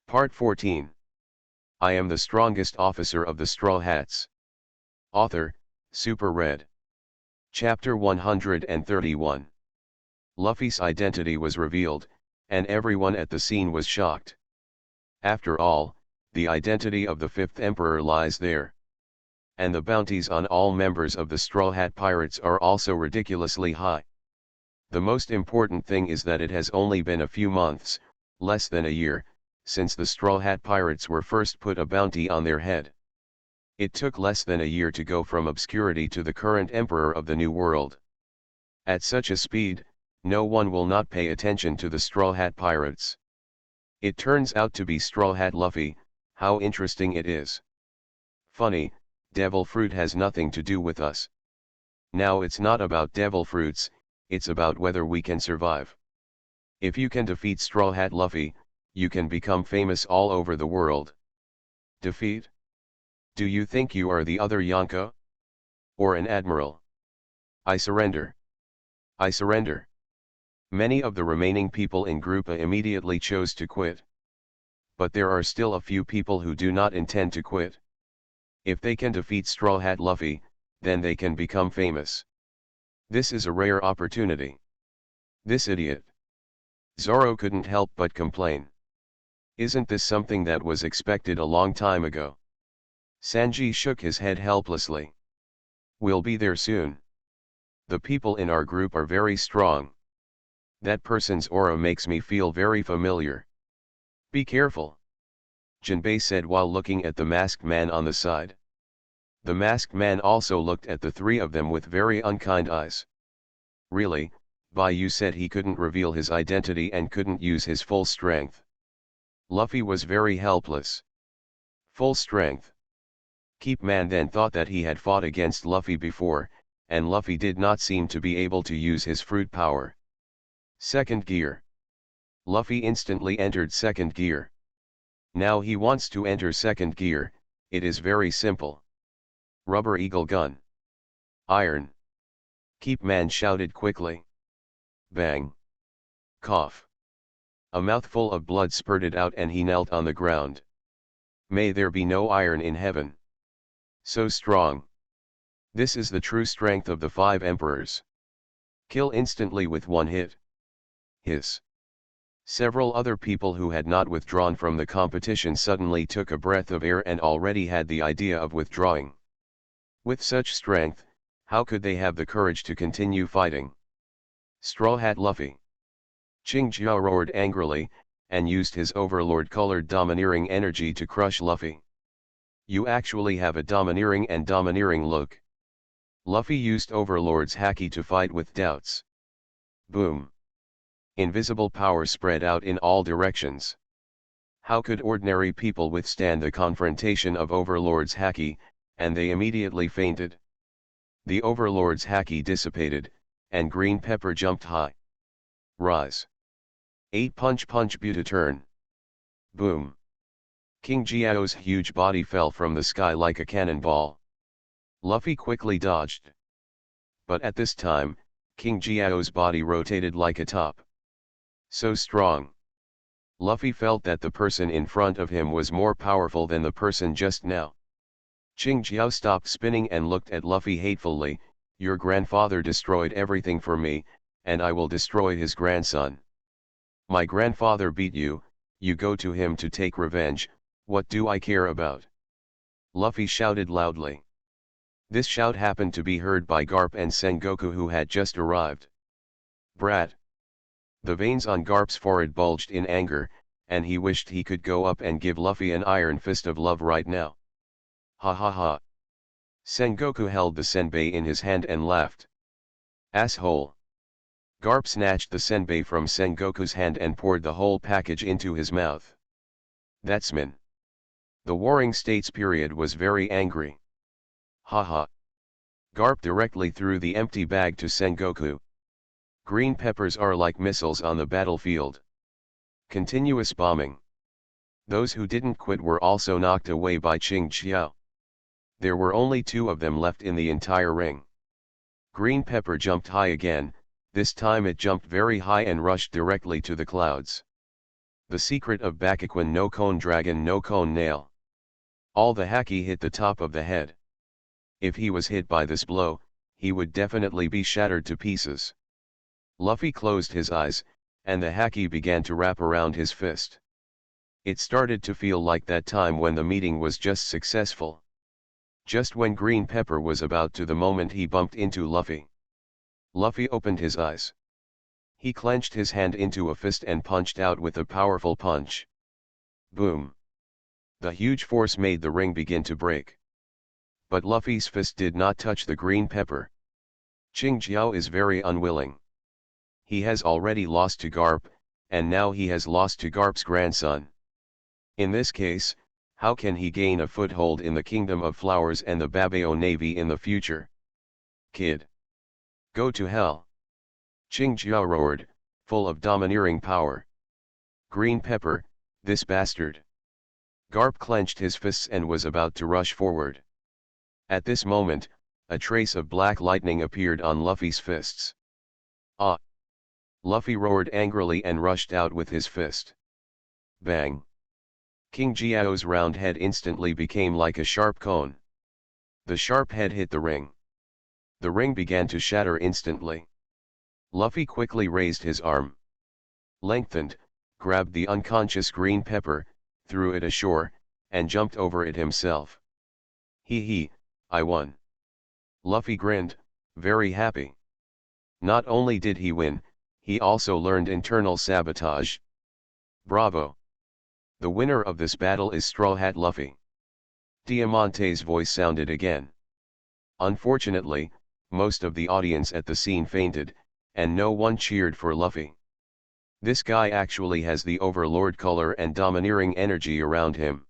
Part 14. I am the strongest officer of the Straw Hats. Author, Super Red. Chapter 131. Luffy's identity was revealed, and everyone at the scene was shocked. After all, the identity of the fifth emperor lies there. And the bounties on all members of the Straw Hat Pirates are also ridiculously high. The most important thing is that it has only been a few months, less than a year, since the Straw Hat Pirates were first put a bounty on their head. It took less than a year to go from obscurity to the current emperor of the New World. At such a speed, no one will not pay attention to the Straw Hat Pirates. It turns out to be Straw Hat Luffy. How interesting it is. Funny, devil fruit has nothing to do with us. Now it's not about devil fruits, it's about whether we can survive. If you can defeat Straw Hat Luffy, you can become famous all over the world. Defeat? Do you think you are the other Yonko? Or an admiral? I surrender. I surrender. Many of the remaining people in Group A immediately chose to quit. But there are still a few people who do not intend to quit. If they can defeat Straw Hat Luffy, then they can become famous. This is a rare opportunity. This idiot. Zoro couldn't help but complain. Isn't this something that was expected a long time ago? Sanji shook his head helplessly. We'll be there soon. The people in our group are very strong. That person's aura makes me feel very familiar. Be careful, Jinbei said while looking at the masked man on the side. The masked man also looked at the three of them with very unkind eyes. Really, Baiyu said he couldn't reveal his identity and couldn't use his full strength. Luffy was very helpless. Full strength. Keep Man then thought that he had fought against Luffy before, and Luffy did not seem to be able to use his fruit power. Second gear. Luffy instantly entered second gear. Now he wants to enter second gear. It is very simple. Rubber Eagle Gun. Iron. Keep Man shouted quickly. Bang. Cough. A mouthful of blood spurted out and he knelt on the ground. May there be no iron in heaven. So strong. This is the true strength of the five emperors. Kill instantly with one hit. Hiss. Several other people who had not withdrawn from the competition suddenly took a breath of air and already had the idea of withdrawing. With such strength, how could they have the courage to continue fighting? Straw Hat Luffy. Qingjiao roared angrily, and used his overlord-colored domineering energy to crush Luffy. You actually have a domineering and domineering look. Luffy used Overlord's haki to fight with doubts. Boom. Invisible power spread out in all directions. How could ordinary people withstand the confrontation of Overlord's haki, and they immediately fainted? The Overlord's haki dissipated, and Green Pepper jumped high. Rise. 8 punch Buta turn. Boom. King Jiao's huge body fell from the sky like a cannonball. Luffy quickly dodged. But at this time, King Jiao's body rotated like a top. So strong. Luffy felt that the person in front of him was more powerful than the person just now. Qingjiao stopped spinning and looked at Luffy hatefully. Your grandfather destroyed everything for me, and I will destroy his grandson. My grandfather beat you, you go to him to take revenge, what do I care about? Luffy shouted loudly. This shout happened to be heard by Garp and Sengoku who had just arrived. Brat. The veins on Garp's forehead bulged in anger, and he wished he could go up and give Luffy an iron fist of love right now. Ha ha ha. Sengoku held the senbei in his hand and laughed. Asshole. Garp snatched the senbei from Sengoku's hand and poured the whole package into his mouth. That's mean. The Warring States period was very angry. Haha. Garp directly threw the empty bag to Sengoku. Green peppers are like missiles on the battlefield. Continuous bombing. Those who didn't quit were also knocked away by Qingjiao. There were only 2 of them left in the entire ring. Green pepper jumped high again. This time it jumped very high and rushed directly to the clouds. The secret of Bakugan no Cone Dragon no Cone Nail. All the haki hit the top of the head. If he was hit by this blow, he would definitely be shattered to pieces. Luffy closed his eyes, and the haki began to wrap around his fist. It started to feel like that time when the meeting was just successful. Just when Green Pepper was about to the moment he bumped into Luffy. Luffy opened his eyes. He clenched his hand into a fist and punched out with a powerful punch. Boom! The huge force made the ring begin to break. But Luffy's fist did not touch the Green Pepper. Ching Jiao is very unwilling. He has already lost to Garp, and now he has lost to Garp's grandson. In this case, how can he gain a foothold in the Kingdom of Flowers and the Babao Navy in the future? Kid! Go to hell! Ching Jiao roared, full of domineering power. Green Pepper, this bastard! Garp clenched his fists and was about to rush forward. At this moment, a trace of black lightning appeared on Luffy's fists. Ah! Luffy roared angrily and rushed out with his fist. Bang! King Jiao's round head instantly became like a sharp cone. The sharp head hit the ring. The ring began to shatter instantly. Luffy quickly raised his arm. Lengthened, grabbed the unconscious Green Pepper, threw it ashore, and jumped over it himself. Hee, I won. Luffy grinned, very happy. Not only did he win, he also learned internal sabotage. Bravo! The winner of this battle is Straw Hat Luffy. Diamante's voice sounded again. Unfortunately, most of the audience at the scene fainted, and no one cheered for Luffy. This guy actually has the overlord color and domineering energy around him.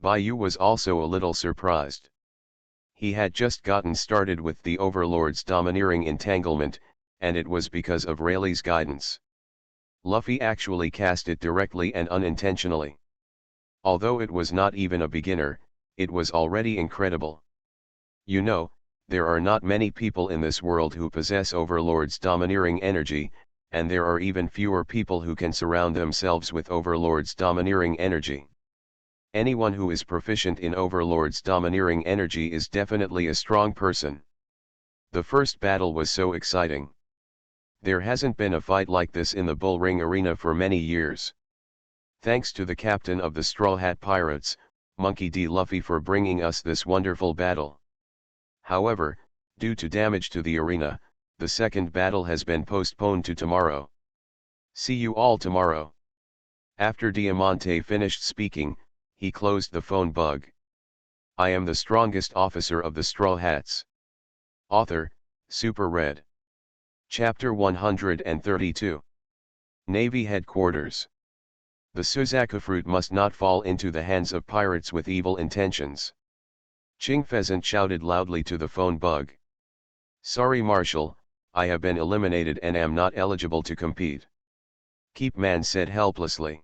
Baiyu was also a little surprised. He had just gotten started with the overlord's domineering entanglement, and it was because of Rayleigh's guidance. Luffy actually cast it directly and unintentionally. Although it was not even a beginner, it was already incredible. You know, there are not many people in this world who possess Overlord's domineering energy, and there are even fewer people who can surround themselves with Overlord's domineering energy. Anyone who is proficient in Overlord's domineering energy is definitely a strong person. The first battle was so exciting. There hasn't been a fight like this in the Bull Ring Arena for many years. Thanks to the captain of the Straw Hat Pirates, Monkey D. Luffy, for bringing us this wonderful battle. However, due to damage to the arena, the second battle has been postponed to tomorrow. See you all tomorrow. After Diamante finished speaking, he closed the phone bug. I am the strongest officer of the Straw Hats. Author, Super Red. Chapter 132. Navy Headquarters. The Suzaku fruit must not fall into the hands of pirates with evil intentions. Ching Pheasant shouted loudly to the phone bug. Sorry Marshal, I have been eliminated and am not eligible to compete. Keep Man said helplessly.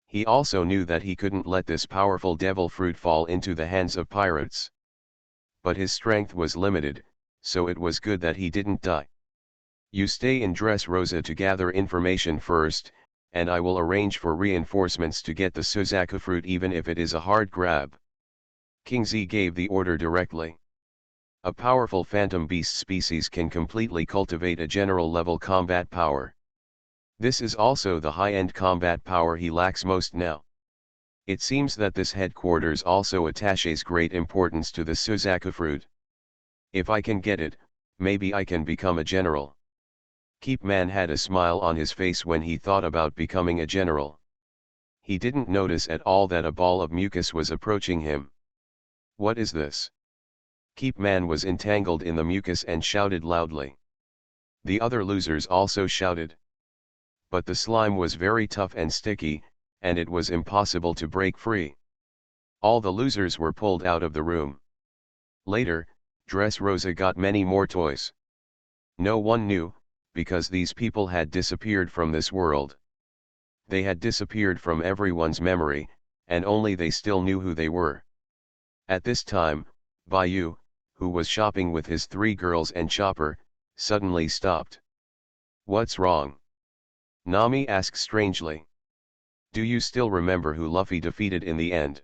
He also knew that he couldn't let this powerful devil fruit fall into the hands of pirates. But his strength was limited, so it was good that he didn't die. You stay in Dressrosa to gather information first, and I will arrange for reinforcements to get the Suzaku fruit even if it is a hard grab. King Z gave the order directly. A powerful phantom beast species can completely cultivate a general-level combat power. This is also the high-end combat power he lacks most now. It seems that this headquarters also attaches great importance to the Suzaku fruit. If I can get it, maybe I can become a general. Keep Man had a smile on his face when he thought about becoming a general. He didn't notice at all that a ball of mucus was approaching him. What is this? Keep Man was entangled in the mucus and shouted loudly. The other losers also shouted. But the slime was very tough and sticky, and it was impossible to break free. All the losers were pulled out of the room. Later, Dressrosa got many more toys. No one knew, because these people had disappeared from this world. They had disappeared from everyone's memory, and only they still knew who they were. At this time, Baiyu, who was shopping with his 3 girls and Chopper, suddenly stopped. What's wrong? Nami asked strangely. Do you still remember who Luffy defeated in the end?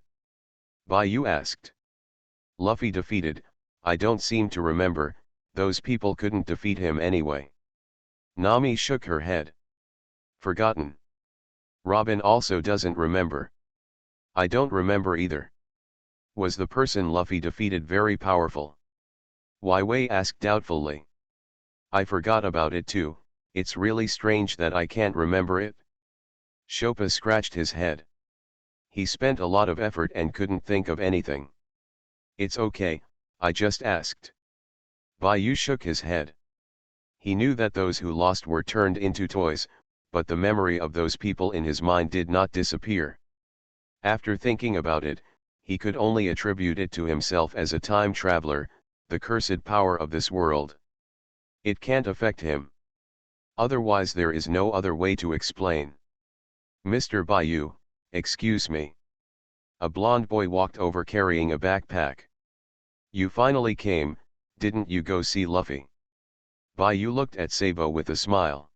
Bayou asked. Luffy defeated, I don't seem to remember, those people couldn't defeat him anyway. Nami shook her head. Forgotten. Robin also doesn't remember. I don't remember either. Was the person Luffy defeated very powerful? Wei asked doubtfully. I forgot about it too, it's really strange that I can't remember it. Choppa scratched his head. He spent a lot of effort and couldn't think of anything. It's okay, I just asked. Bayou shook his head. He knew that those who lost were turned into toys, but the memory of those people in his mind did not disappear. After thinking about it, he could only attribute it to himself as a time traveler, the cursed power of this world. It can't affect him. Otherwise there is no other way to explain. Mr. Bayou, excuse me. A blond boy walked over carrying a backpack. You finally came, didn't you go see Luffy? Bayou looked at Sabo with a smile.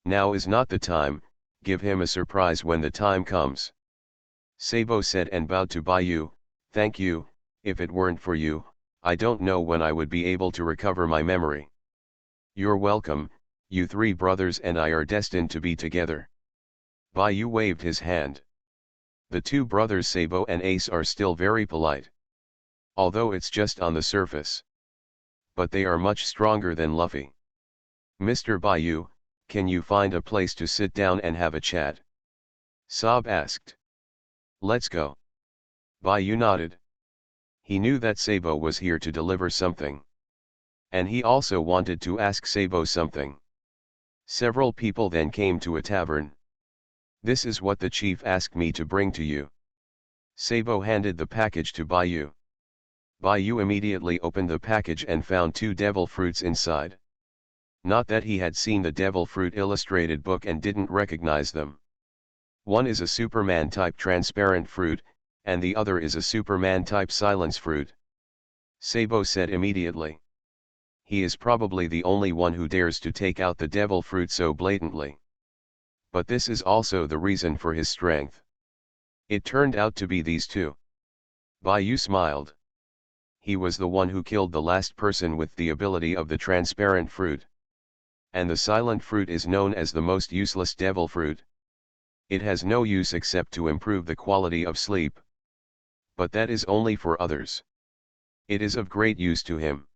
Now is not the time, give him a surprise when the time comes. Sabo said and bowed to Bayou, thank you, if it weren't for you, I don't know when I would be able to recover my memory. You're welcome, you three brothers and I are destined to be together. Bayou waved his hand. The two brothers Sabo and Ace are still very polite. Although it's just on the surface. But they are much stronger than Luffy. Mr. Bayou, can you find a place to sit down and have a chat? Sob asked. Let's go. Bayou nodded. He knew that Sabo was here to deliver something. And he also wanted to ask Sabo something. Several people then came to a tavern. This is what the chief asked me to bring to you. Sabo handed the package to Bayou. Bayou immediately opened the package and found 2 devil fruits inside. Not that he had seen the devil fruit illustrated book and didn't recognize them. One is a Superman-type transparent fruit, and the other is a Superman-type silence fruit. Sabo said immediately. He is probably the only one who dares to take out the devil fruit so blatantly. But this is also the reason for his strength. It turned out to be these 2. Bayou smiled. He was the one who killed the last person with the ability of the transparent fruit. And the silent fruit is known as the most useless devil fruit. It has no use except to improve the quality of sleep. But that is only for others. It is of great use to him.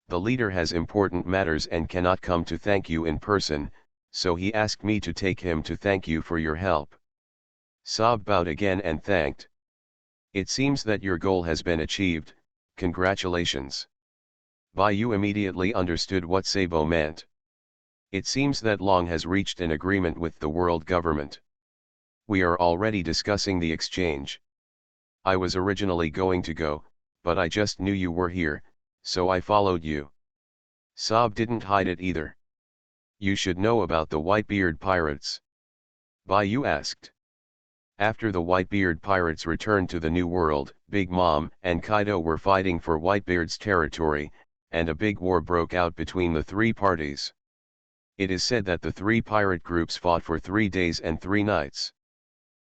The leader has important matters and cannot come to thank you in person, so he asked me to take him to thank you for your help. Sob bowed again and thanked. It seems that your goal has been achieved, congratulations. Bayou immediately understood what Sabo meant. It seems that Long has reached an agreement with the world government. We are already discussing the exchange. I was originally going to go, but I just knew you were here, so I followed you. Sob didn't hide it either. You should know about the Whitebeard pirates. Bayou asked. After the Whitebeard pirates returned to the New World, Big Mom and Kaido were fighting for Whitebeard's territory, and a big war broke out between the 3 parties. It is said that the 3 pirate groups fought for 3 days and 3 nights.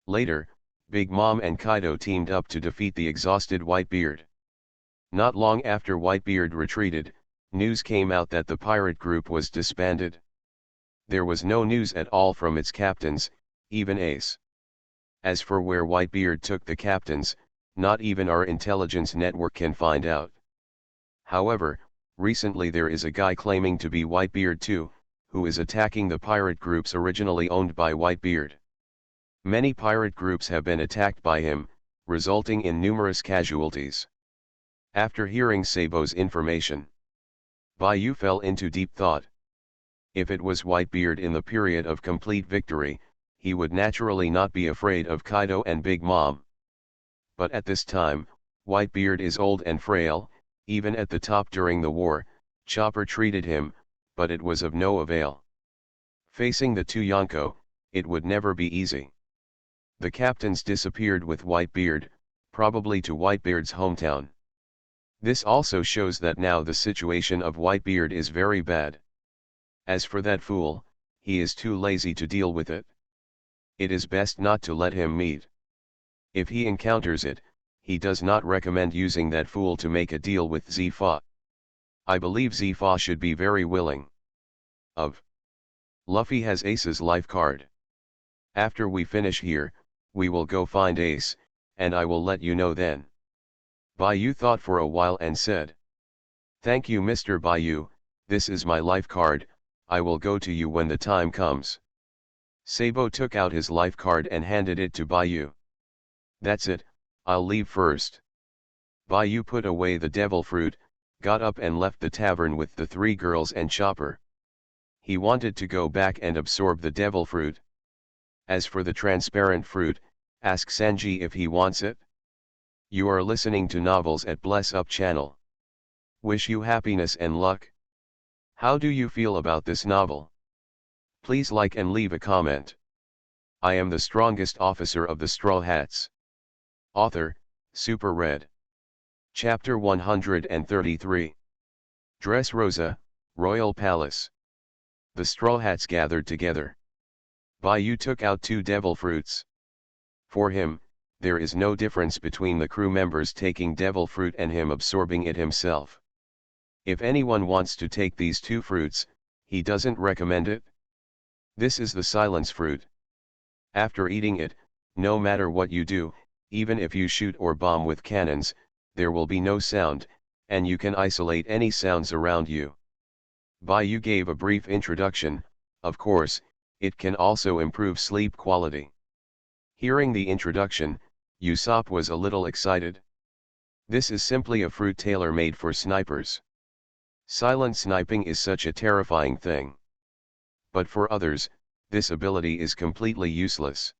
Later, Big Mom and Kaido teamed up to defeat the exhausted Whitebeard. Not long after Whitebeard retreated, news came out that the pirate group was disbanded. There was no news at all from its captains, even Ace. As for where Whitebeard took the captains, not even our intelligence network can find out. However, recently there is a guy claiming to be Whitebeard too, who is attacking the pirate groups originally owned by Whitebeard. Many pirate groups have been attacked by him, resulting in numerous casualties. After hearing Sabo's information, Bayou fell into deep thought. If it was Whitebeard in the period of complete victory, he would naturally not be afraid of Kaido and Big Mom. But at this time, Whitebeard is old and frail. Even at the top during the war, Chopper treated him, but it was of no avail. Facing the 2 Yonko, it would never be easy. The captains disappeared with Whitebeard, probably to Whitebeard's hometown. This also shows that now the situation of Whitebeard is very bad. As for that fool, he is too lazy to deal with it. it is best not to let him meet. If he encounters it, he does not recommend using that fool to make a deal with Zifa. I believe Zifa should be very willing. Of. Luffy has Ace's life card. After we finish here, we will go find Ace, and I will let you know then. Bayou thought for a while and said. Thank you Mr. Bayou, this is my life card, I will go to you when the time comes. Sabo took out his life card and handed it to Bayou. That's it, I'll leave first. Bayou put away the devil fruit, got up and left the tavern with the three girls and Chopper. He wanted to go back and absorb the devil fruit. As for the transparent fruit, ask Sanji if he wants it. You are listening to Novels at Bless Up channel. Wish you happiness and luck. How do you feel about this novel? Please like and leave a comment. I am the strongest officer of the Straw Hats. Author, Super Red. Chapter 133. Dressrosa, Royal Palace. The Straw Hats gathered together. Bayou took out 2 devil fruits. For him, there is no difference between the crew members taking devil fruit and him absorbing it himself. If anyone wants to take these 2 fruits, he doesn't recommend it. This is the silence fruit. After eating it, no matter what you do, even if you shoot or bomb with cannons, there will be no sound, and you can isolate any sounds around you. Bayou gave a brief introduction. Of course, it can also improve sleep quality. Hearing the introduction, Usopp was a little excited. This is simply a fruit tailor-made for snipers. Silent sniping is such a terrifying thing. But for others, this ability is completely useless.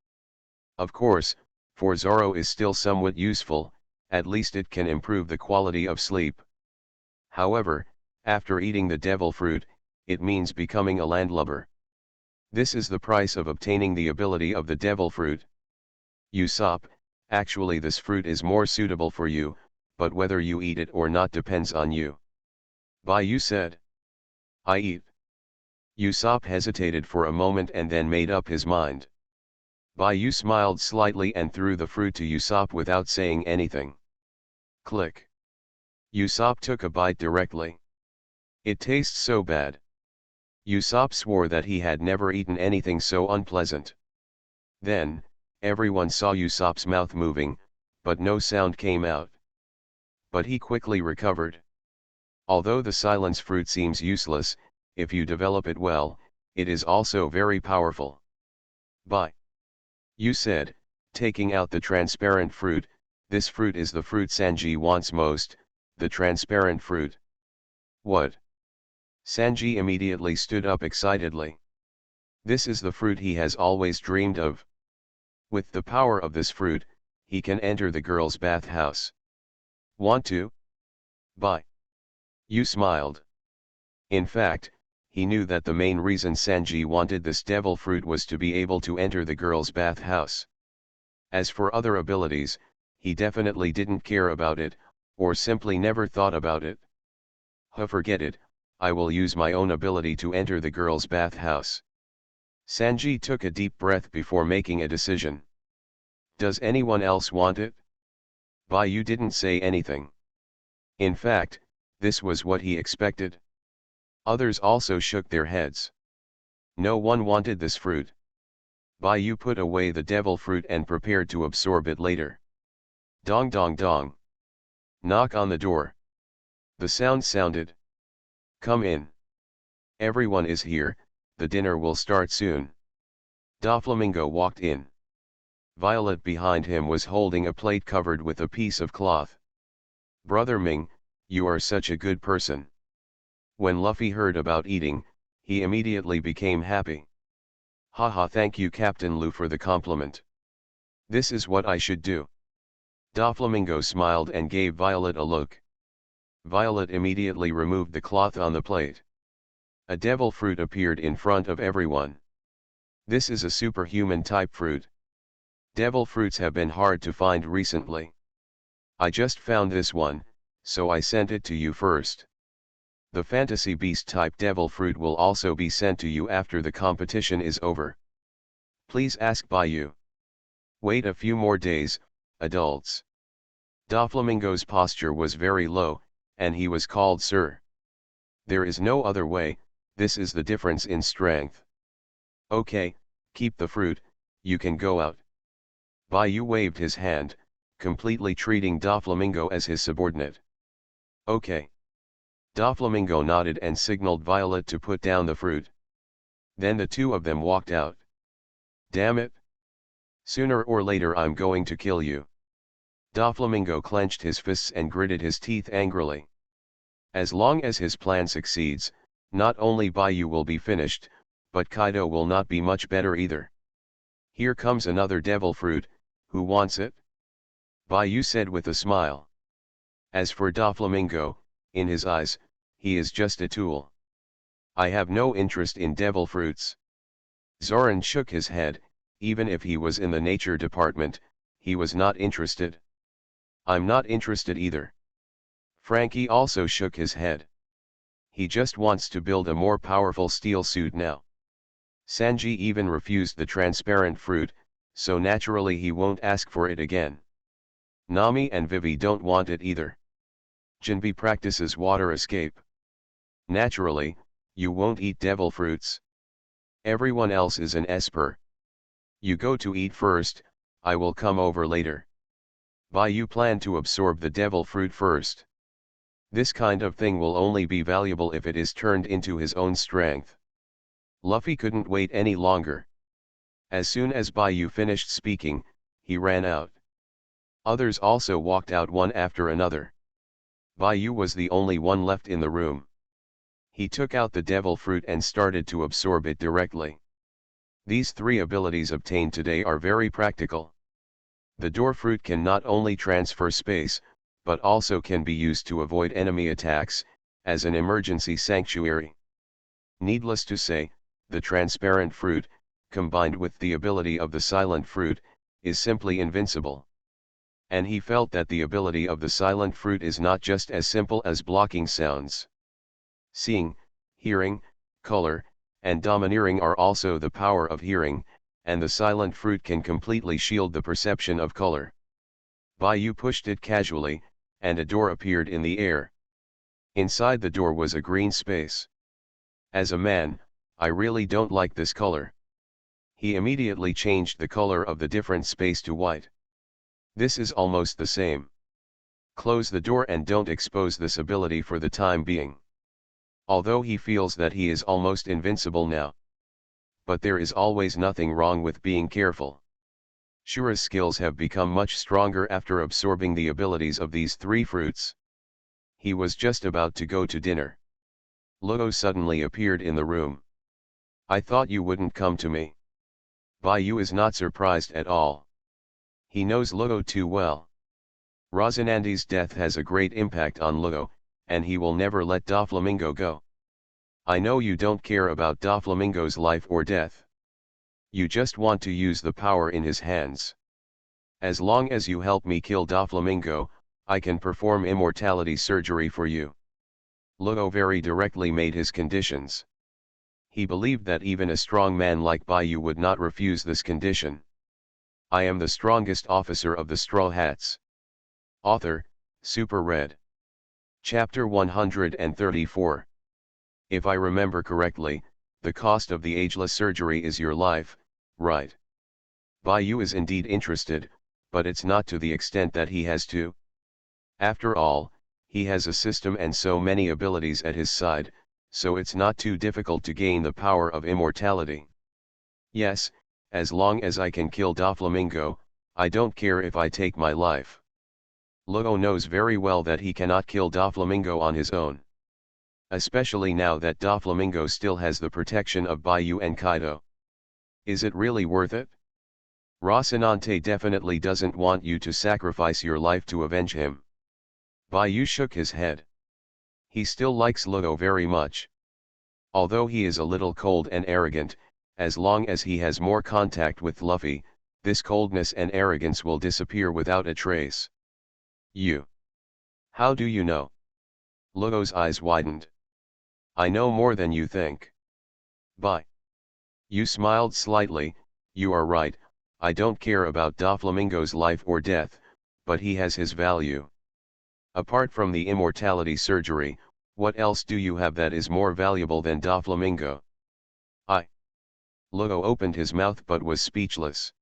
Of course, for Zoro is still somewhat useful, at least it can improve the quality of sleep. However, after eating the devil fruit, it means becoming a landlubber. This is the price of obtaining the ability of the devil fruit. Usopp, actually this fruit is more suitable for you, but whether you eat it or not depends on you. Bayou said. I eat. Usopp hesitated for a moment and then made up his mind. Bayou smiled slightly and threw the fruit to Usopp without saying anything. Click. Usopp took a bite directly. It tastes so bad. Usopp swore that he had never eaten anything so unpleasant. Then, everyone saw Usopp's mouth moving, but no sound came out. But he quickly recovered. Although the silence fruit seems useless, if you develop it well, it is also very powerful. You said, taking out the transparent fruit, this fruit is the fruit Sanji wants most, the transparent fruit. What? Sanji immediately stood up excitedly. This is the fruit he has always dreamed of. With the power of this fruit, he can enter the girls' bathhouse. Want to? You smiled. In fact, he knew that the main reason Sanji wanted this devil fruit was to be able to enter the girls' bathhouse. As for other abilities, he definitely didn't care about it, or simply never thought about it. Forget it, I will use my own ability to enter the girls' bathhouse. Sanji took a deep breath before making a decision. Does anyone else want it? Bayou didn't say anything. In fact, this was what he expected. Others also shook their heads. No one wanted this fruit. Bayou put away the devil fruit and prepared to absorb it later. Dong dong dong. Knock on the door. The sound sounded. Come in. Everyone is here, the dinner will start soon. Doflamingo walked in. Violet behind him was holding a plate covered with a piece of cloth. Brother Ming, you are such a good person. When Luffy heard about eating, he immediately became happy. Haha, thank you Captain Lu for the compliment. This is what I should do. Doflamingo smiled and gave Violet a look. Violet immediately removed the cloth on the plate. A devil fruit appeared in front of everyone. This is a superhuman type fruit. Devil fruits have been hard to find recently. I just found this one, so I sent it to you first. The fantasy beast type devil fruit will also be sent to you after the competition is over. Please ask Bayou. Wait a few more days, adults. Doflamingo's posture was very low, and he was called sir. There is no other way, this is the difference in strength. Okay, keep the fruit, you can go out. Bayou waved his hand, completely treating Doflamingo as his subordinate. Okay. Doflamingo nodded and signaled Violet to put down the fruit. Then the two of them walked out. Damn it! Sooner or later I'm going to kill you. Doflamingo clenched his fists and gritted his teeth angrily. As long as his plan succeeds, not only Bayou will be finished, but Kaido will not be much better either. Here comes another devil fruit, who wants it? Bayou said with a smile. As for Doflamingo, in his eyes, he is just a tool. I have no interest in devil fruits. Zoran shook his head, even if he was in the nature department, he was not interested. I'm not interested either. Frankie also shook his head. He just wants to build a more powerful steel suit now. Sanji even refused the transparent fruit, so naturally he won't ask for it again. Nami and Vivi don't want it either. Jinbe practices water escape. Naturally, you won't eat devil fruits. Everyone else is an esper. You go to eat first, I will come over later. Bayou plan to absorb the devil fruit first. This kind of thing will only be valuable if it is turned into his own strength. Luffy couldn't wait any longer. As soon as Bayou finished speaking, he ran out. Others also walked out one after another. Bayou was the only one left in the room. He took out the devil fruit and started to absorb it directly. These three abilities obtained today are very practical. The door fruit can not only transfer space, but also can be used to avoid enemy attacks, as an emergency sanctuary. Needless to say, the transparent fruit, combined with the ability of the silent fruit, is simply invincible. And he felt that the ability of the silent fruit is not just as simple as blocking sounds. Seeing, hearing, color, and domineering are also the power of hearing, and the silent fruit can completely shield the perception of color. Bayou pushed it casually, and a door appeared in the air. Inside the door was a green space. As a man, I really don't like this color. He immediately changed the color of the different space to white. This is almost the same. Close the door and don't expose this ability for the time being. Although he feels that he is almost invincible now. But there is always nothing wrong with being careful. Shura's skills have become much stronger after absorbing the abilities of these three fruits. He was just about to go to dinner. Luo suddenly appeared in the room. I thought you wouldn't come to me. Bayou is not surprised at all. He knows Luo too well. Rosinandi's death has a great impact on Luo, and he will never let Doflamingo go. I know you don't care about Doflamingo's life or death. You just want to use the power in his hands. As long as you help me kill Doflamingo, I can perform immortality surgery for you. Luo very directly made his conditions. He believed that even a strong man like Bayou would not refuse this condition. I am the strongest officer of the Straw Hats. Author, Super Red. Chapter 134. If I remember correctly, the cost of the ageless surgery is your life, right? Bayou is indeed interested, but it's not to the extent that he has to. After all, he has a system and so many abilities at his side, so it's not too difficult to gain the power of immortality. Yes, as long as I can kill Doflamingo, I don't care if I take my life. Luo knows very well that he cannot kill Doflamingo on his own. Especially now that Doflamingo still has the protection of Bayou and Kaido. Is it really worth it? Rocinante definitely doesn't want you to sacrifice your life to avenge him. Bayou shook his head. He still likes Luo very much. Although he is a little cold and arrogant, as long as he has more contact with Luffy, this coldness and arrogance will disappear without a trace. You. How do you know? Luo's eyes widened. I know more than you think. You smiled slightly, You are right, I don't care about Doflamingo's life or death, but he has his value. Apart from the immortality surgery, what else do you have that is more valuable than Doflamingo? I. Lugo opened his mouth but was speechless.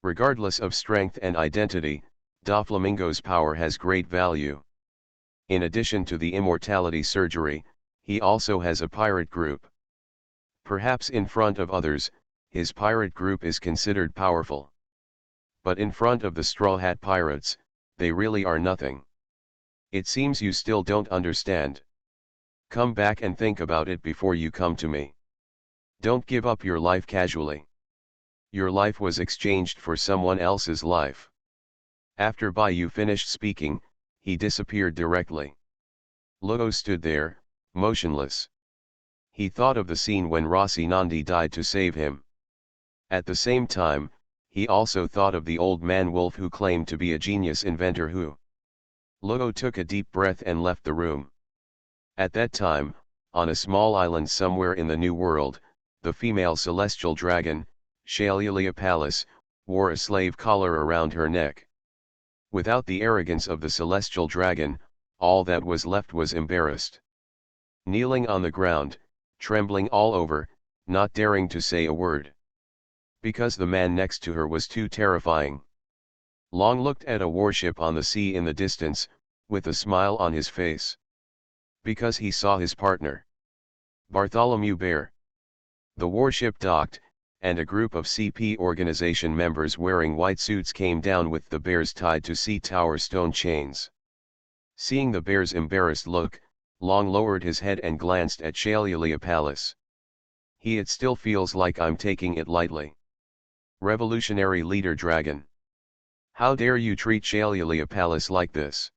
Regardless of strength and identity, Doflamingo's power has great value. In addition to the immortality surgery, he also has a pirate group. Perhaps in front of others, his pirate group is considered powerful. But in front of the Straw Hat Pirates, they really are nothing. It seems you still don't understand. Come back and think about it before you come to me. Don't give up your life casually. Your life was exchanged for someone else's life. After Bayou finished speaking, he disappeared directly. Lugo stood there, motionless. He thought of the scene when Rocinante died to save him. At the same time, he also thought of the old man wolf who claimed to be a genius inventor who. Lugo took a deep breath and left the room. At that time, on a small island somewhere in the New World, the female celestial dragon, Shalelia Pallas, wore a slave collar around her neck. Without the arrogance of the celestial dragon, all that was left was embarrassed. Kneeling on the ground, trembling all over, not daring to say a word. Because the man next to her was too terrifying. Long looked at a warship on the sea in the distance, with a smile on his face. Because he saw his partner, Bartholomew Bear. The warship docked, and a group of CP organization members wearing white suits came down with the bears tied to sea tower stone chains. Seeing the bear's embarrassed look, Long lowered his head and glanced at Shalelia Pallas. It still feels like I'm taking it lightly. Revolutionary leader dragon. How dare you treat Shalelia Pallas like this?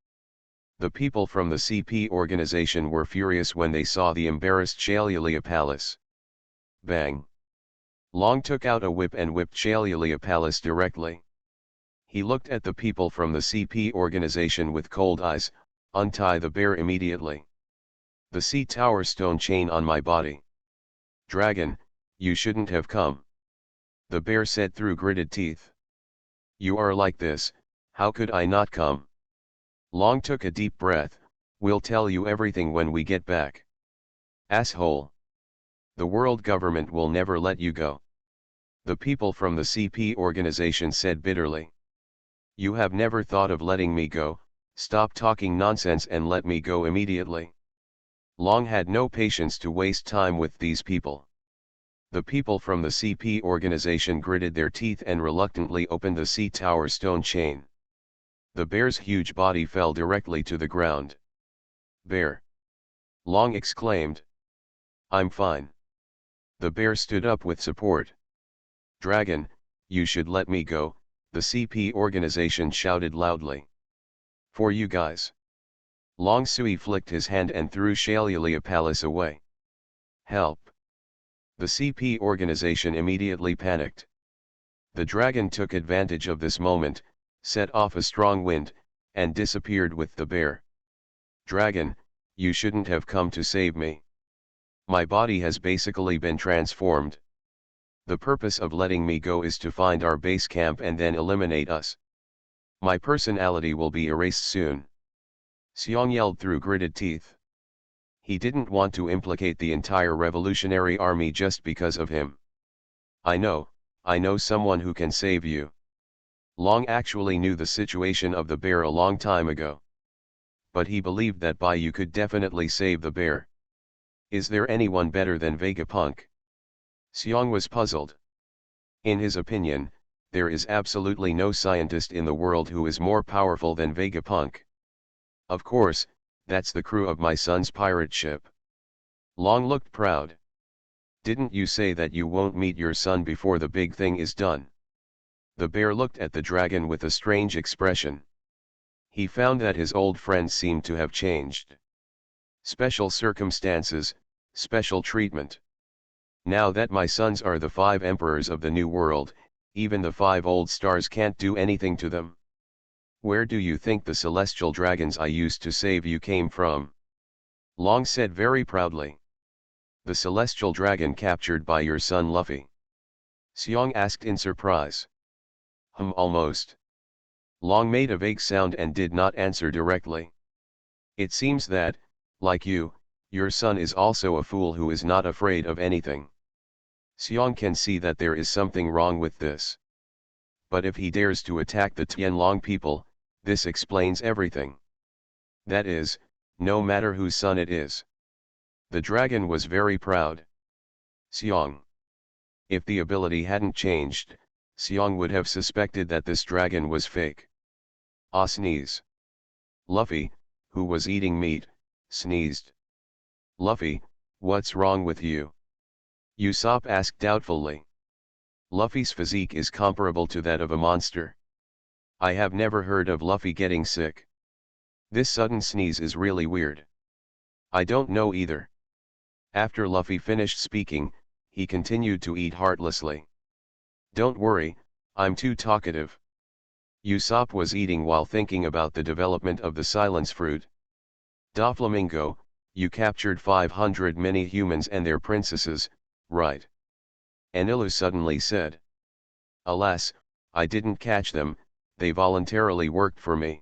The people from the CP organization were furious when they saw the embarrassed Shalelia Pallas. Bang! Long took out a whip and whipped Shalelia Pallas directly. He looked at the people from the CP organization with cold eyes. Untie the bear immediately. The sea tower stone chain on my body. Dragon, you shouldn't have come. The bear said through gritted teeth. You are like this, how could I not come? Long took a deep breath. We'll tell you everything when we get back. Asshole. The world government will never let you go. The people from the CP organization said bitterly. You have never thought of letting me go, stop talking nonsense and let me go immediately. Long had no patience to waste time with these people. The people from the CP organization gritted their teeth and reluctantly opened the sea tower stone chain. The bear's huge body fell directly to the ground. Bear! Long exclaimed. I'm fine. The bear stood up with support. Dragon, you should let me go, the CP organization shouted loudly. For you guys. Long Sui flicked his hand and threw Shalelia Pallas away. Help! The CP organization immediately panicked. The dragon took advantage of this moment, set off a strong wind, and disappeared with the bear. Dragon, you shouldn't have come to save me. My body has basically been transformed. The purpose of letting me go is to find our base camp and then eliminate us. My personality will be erased soon. Seong yelled through gritted teeth. He didn't want to implicate the entire revolutionary army just because of him. I know someone who can save you. Long actually knew the situation of the bear a long time ago. But he believed that Bayou could definitely save the bear. Is there anyone better than Vegapunk? Seong was puzzled. In his opinion, there is absolutely no scientist in the world who is more powerful than Vegapunk. Of course, that's the crew of my son's pirate ship. Long looked proud. Didn't you say that you won't meet your son before the big thing is done? The bear looked at the dragon with a strange expression. He found that his old friend seemed to have changed. Special circumstances, special treatment. Now that my sons are the 5 emperors of the New World, even the 5 old stars can't do anything to them. Where do you think the celestial dragons I used to save you came from? Long said very proudly. The celestial dragon captured by your son Luffy. Seong asked in surprise. Almost. Long made a vague sound and did not answer directly. It seems that, like you, your son is also a fool who is not afraid of anything. Seong can see that there is something wrong with this. But if he dares to attack the Tianlong people, this explains everything. That is, no matter whose son it is. The dragon was very proud. Seong. If the ability hadn't changed, Seong would have suspected that this dragon was fake. Ah, sneeze. Luffy, who was eating meat, sneezed. Luffy, what's wrong with you? Usopp asked doubtfully. Luffy's physique is comparable to that of a monster. I have never heard of Luffy getting sick. This sudden sneeze is really weird. I don't know either. After Luffy finished speaking, he continued to eat heartlessly. Don't worry, I'm too talkative. Usopp was eating while thinking about the development of the silence fruit. Doflamingo, you captured 500 mini-humans and their princesses, right? Enilu suddenly said. Alas, I didn't catch them, they voluntarily worked for me.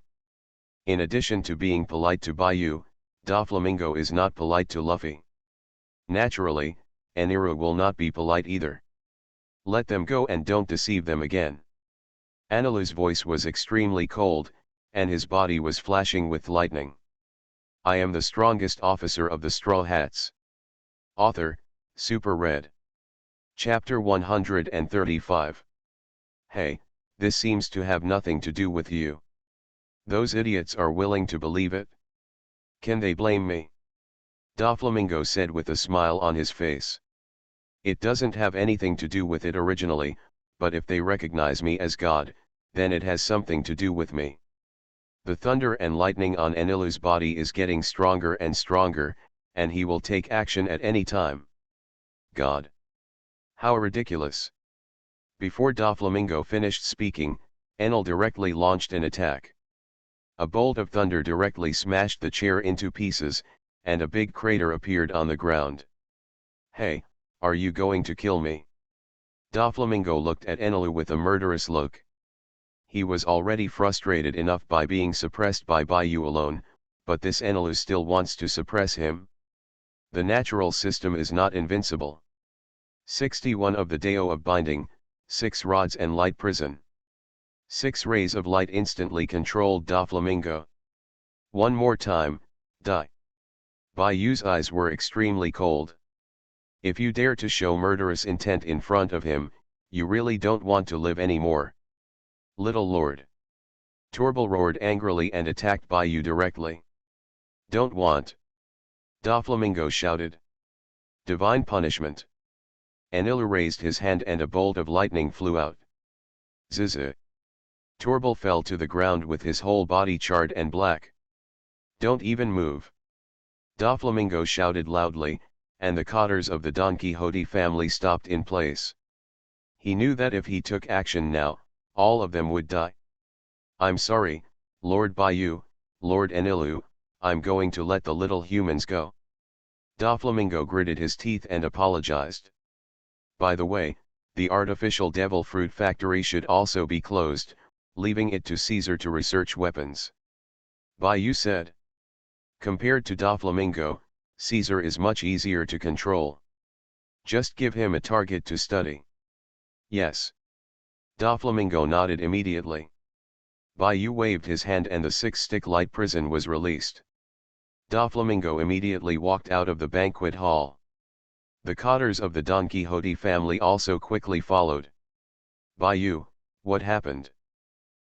In addition to being polite to Bayou, Doflamingo is not polite to Luffy. Naturally, Eniru will not be polite either. Let them go and don't deceive them again. Enilu's voice was extremely cold, and his body was flashing with lightning. I am the strongest officer of the Straw Hats. Author, Super Red. Chapter 135. Hey, this seems to have nothing to do with you. Those idiots are willing to believe it. Can they blame me? Doflamingo said with a smile on his face. It doesn't have anything to do with it originally, but if they recognize me as God, then it has something to do with me. The thunder and lightning on Enilu's body is getting stronger and stronger, and he will take action at any time. God. How ridiculous. Before Doflamingo finished speaking, Enel directly launched an attack. A bolt of thunder directly smashed the chair into pieces, and a big crater appeared on the ground. Hey, are you going to kill me? Doflamingo looked at Enelu with a murderous look. He was already frustrated enough by being suppressed by Bayou alone, but this Enelu still wants to suppress him. The natural system is not invincible. 61 of the Dao of Binding, 6 rods and light prison. 6 rays of light instantly controlled Doflamingo. One more time, die. Bayou's eyes were extremely cold. If you dare to show murderous intent in front of him, you really don't want to live anymore. Little Lord. Torbil roared angrily and attacked Bayou directly. Don't want. Doflamingo shouted. Divine punishment. Enilu raised his hand and a bolt of lightning flew out. Zzz. Torbil fell to the ground with his whole body charred and black. Don't even move. Doflamingo shouted loudly, and the cotters of the Don Quixote family stopped in place. He knew that if he took action now, all of them would die. I'm sorry, Lord Bayou, Lord Enilu, I'm going to let the little humans go. Doflamingo gritted his teeth and apologized. By the way, the artificial devil fruit factory should also be closed, leaving it to Caesar to research weapons. Bayou said. Compared to Doflamingo, Caesar is much easier to control. Just give him a target to study. Yes. Doflamingo nodded immediately. Bayou waved his hand and the 6-stick light prison was released. Doflamingo immediately walked out of the banquet hall. The cotters of the Don Quixote family also quickly followed. Bayou, what happened?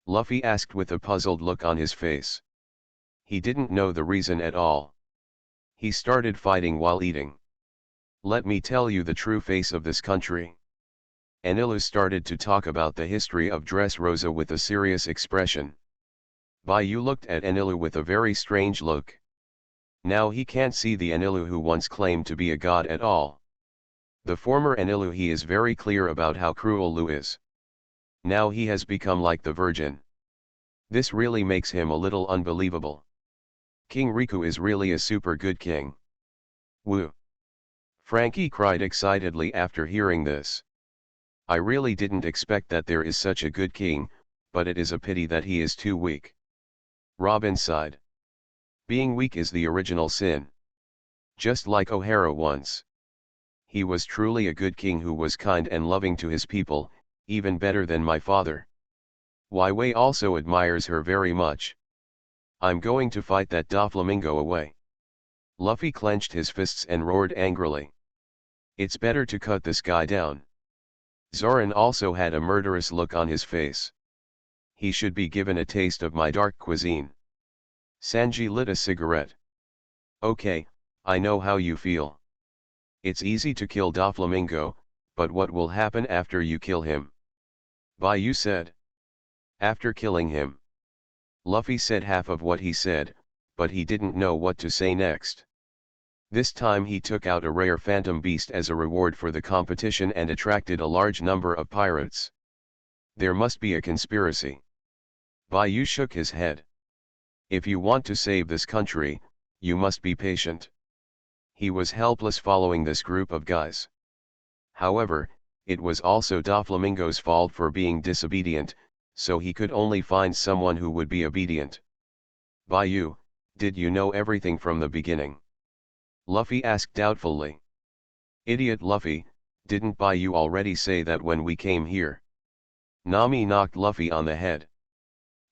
Luffy asked with a puzzled look on his face. He didn't know the reason at all. He started fighting while eating. Let me tell you the true face of this country. Enilu started to talk about the history of Dressrosa with a serious expression. Bayou looked at Enilu with a very strange look. Now he can't see the Enilu who once claimed to be a god at all. The former Enilu, he is very clear about how cruel Lu is. Now he has become like the Virgin. This really makes him a little unbelievable. King Riku is really a super good king. Woo! Frankie cried excitedly after hearing this. I really didn't expect that there is such a good king, but it is a pity that he is too weak. Robin sighed. Being weak is the original sin. Just like O'Hara once. He was truly a good king who was kind and loving to his people, even better than my father. Wai Wei also admires her very much. I'm going to fight that Doflamingo away. Luffy clenched his fists and roared angrily. It's better to cut this guy down. Zoran also had a murderous look on his face. He should be given a taste of my dark cuisine. Sanji lit a cigarette. Okay, I know how you feel. It's easy to kill Doflamingo, but what will happen after you kill him? Bayou said. After killing him. Luffy said half of what he said, but he didn't know what to say next. This time he took out a rare phantom beast as a reward for the competition and attracted a large number of pirates. There must be a conspiracy. Bayou shook his head. If you want to save this country, you must be patient. He was helpless following this group of guys. However, it was also Doflamingo's fault for being disobedient, so he could only find someone who would be obedient. Bayou, did you know everything from the beginning? Luffy asked doubtfully. Idiot Luffy, didn't Bayou already say that when we came here? Nami knocked Luffy on the head.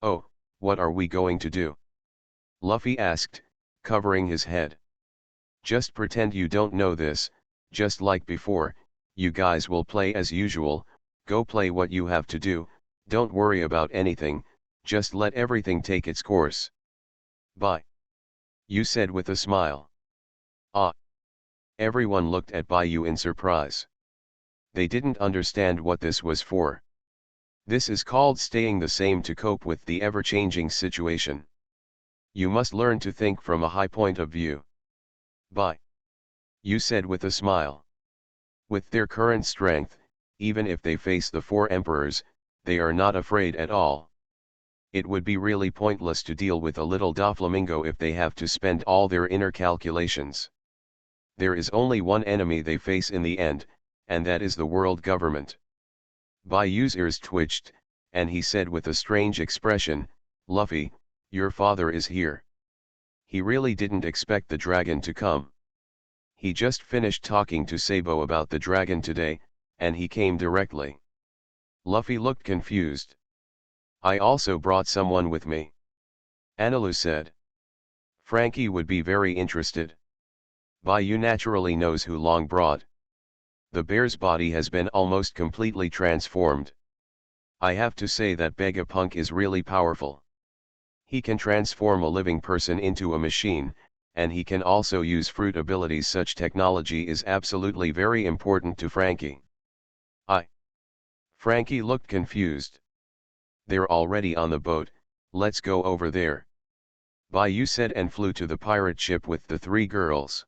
Oh, what are we going to do? Luffy asked, covering his head. Just pretend you don't know this, just like before, you guys will play as usual, go play what you have to do, don't worry about anything, just let everything take its course. Bye. You said with a smile. Ah. Everyone looked at Bayou in surprise. They didn't understand what this was for. This is called staying the same to cope with the ever-changing situation. You must learn to think from a high point of view. Bye. You said with a smile. With their current strength, even if they face the four emperors, they are not afraid at all. It would be really pointless to deal with a little Doflamingo if they have to spend all their inner calculations. There is only one enemy they face in the end, and that is the world government. Bayou's ears twitched, and he said with a strange expression, Luffy, your father is here. He really didn't expect the dragon to come. He just finished talking to Sabo about the dragon today, and he came directly. Luffy looked confused. I also brought someone with me. Anilu said. Frankie would be very interested. Bayou naturally knows who Long brought. The bear's body has been almost completely transformed. I have to say that Vegapunk is really powerful. He can transform a living person into a machine, and he can also use fruit abilities. Such technology is absolutely very important to Frankie. Frankie looked confused. They're already on the boat, let's go over there. Bayou said and flew to the pirate ship with the three girls.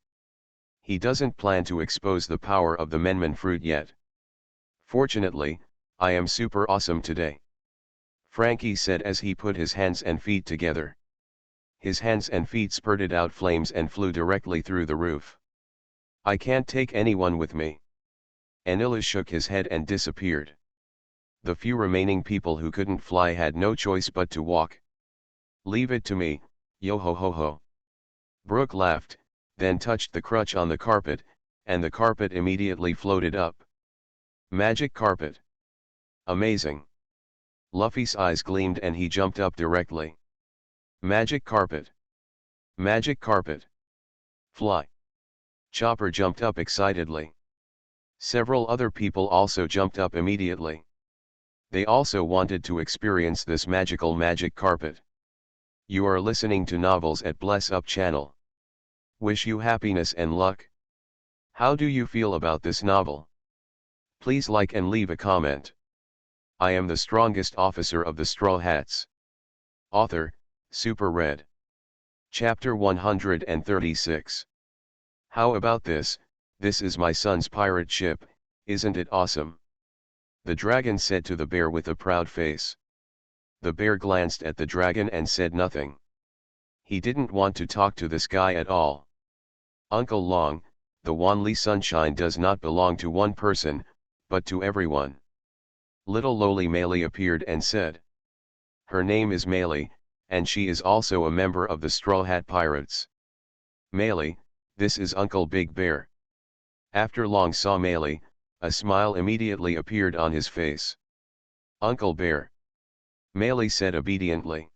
He doesn't plan to expose the power of the Menman fruit yet. Fortunately, I am super awesome today. Frankie said as he put his hands and feet together. His hands and feet spurted out flames and flew directly through the roof. I can't take anyone with me. Anilu shook his head and disappeared. The few remaining people who couldn't fly had no choice but to walk. Leave it to me, yo ho ho ho. Brooke laughed, then touched the crutch on the carpet, and the carpet immediately floated up. Magic carpet. Amazing. Luffy's eyes gleamed and he jumped up directly. Magic carpet. Magic carpet. Fly. Chopper jumped up excitedly. Several other people also jumped up immediately. They also wanted to experience this magical magic carpet. You are listening to Novels at Bless Up channel. Wish you happiness and luck. How do you feel about this novel? Please like and leave a comment. I am the strongest officer of the Straw Hats. Author, Super Red. Chapter 136. How about this? This is my son's pirate ship, isn't it awesome? The dragon said to the bear with a proud face. The bear glanced at the dragon and said nothing. He didn't want to talk to this guy at all. Uncle Long, the Wanli Sunshine does not belong to one person, but to everyone. Little lowly Meili appeared and said. Her name is Meili, and she is also a member of the Straw Hat Pirates. Meili, this is Uncle Big Bear. After Long saw Meili, a smile immediately appeared on his face. Uncle Bear. Meili said obediently.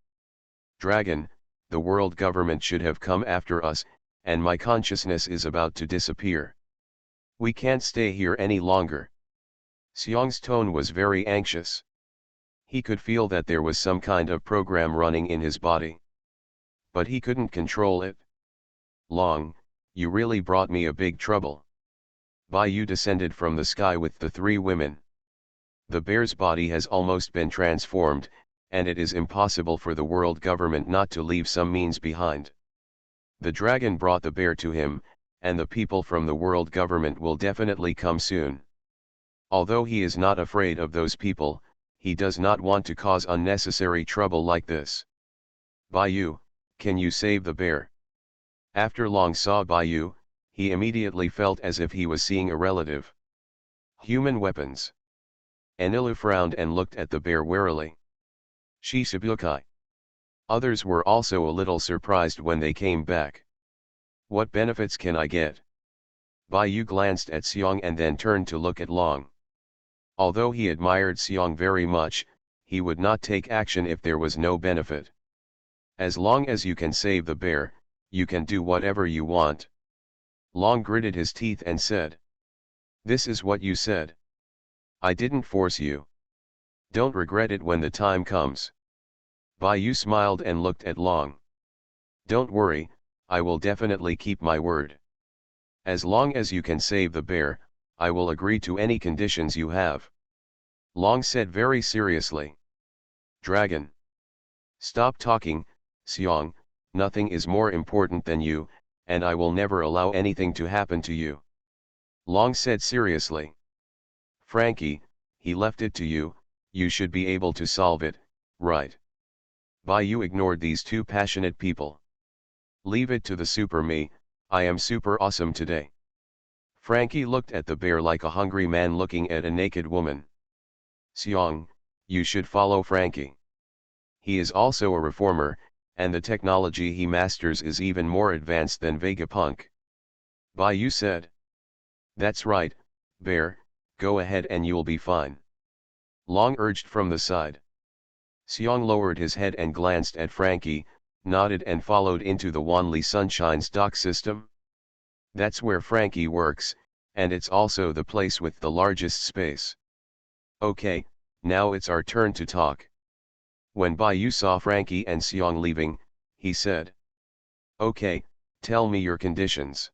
Dragon, the world government should have come after us, and my consciousness is about to disappear. We can't stay here any longer. Xiong's tone was very anxious. He could feel that there was some kind of program running in his body. But he couldn't control it. Long, you really brought me a big trouble. Bai Yu descended from the sky with the three women. The bear's body has almost been transformed, and it is impossible for the world government not to leave some means behind. The dragon brought the bear to him, and the people from the world government will definitely come soon. Although he is not afraid of those people, he does not want to cause unnecessary trouble like this. Bai Yu, can you save the bear? After Long saw Bai Yu, he immediately felt as if he was seeing a relative. Human weapons. Anilu frowned and looked at the bear warily. Shisabukai. Others were also a little surprised when they came back. What benefits can I get? Bai Yu glanced at Xiong and then turned to look at Long. Although he admired Xiong very much, he would not take action if there was no benefit. As long as you can save the bear, you can do whatever you want. Long gritted his teeth and said. This is what you said. I didn't force you. Don't regret it when the time comes. Bai Yu smiled and looked at Long. Don't worry, I will definitely keep my word. As long as you can save the bear, I will agree to any conditions you have. Long said very seriously. Dragon. Stop talking, Xiong, nothing is more important than you, and I will never allow anything to happen to you. Long said seriously. Frankie, he left it to you, you should be able to solve it, right? Bai Yu ignored these two passionate people. Leave it to the super me, I am super awesome today. Frankie looked at the bear like a hungry man looking at a naked woman. Xiong, you should follow Frankie. He is also a reformer, and the technology he masters is even more advanced than Vegapunk. Bai Yu said. That's right, bear, go ahead and you'll be fine. Long urged from the side. Xiong lowered his head and glanced at Frankie, nodded and followed into the Wanli Sunshine's dock system. That's where Frankie works, and it's also the place with the largest space. Okay, now it's our turn to talk. When Bai Yu saw Frankie and Xiong leaving, he said. Okay, tell me your conditions.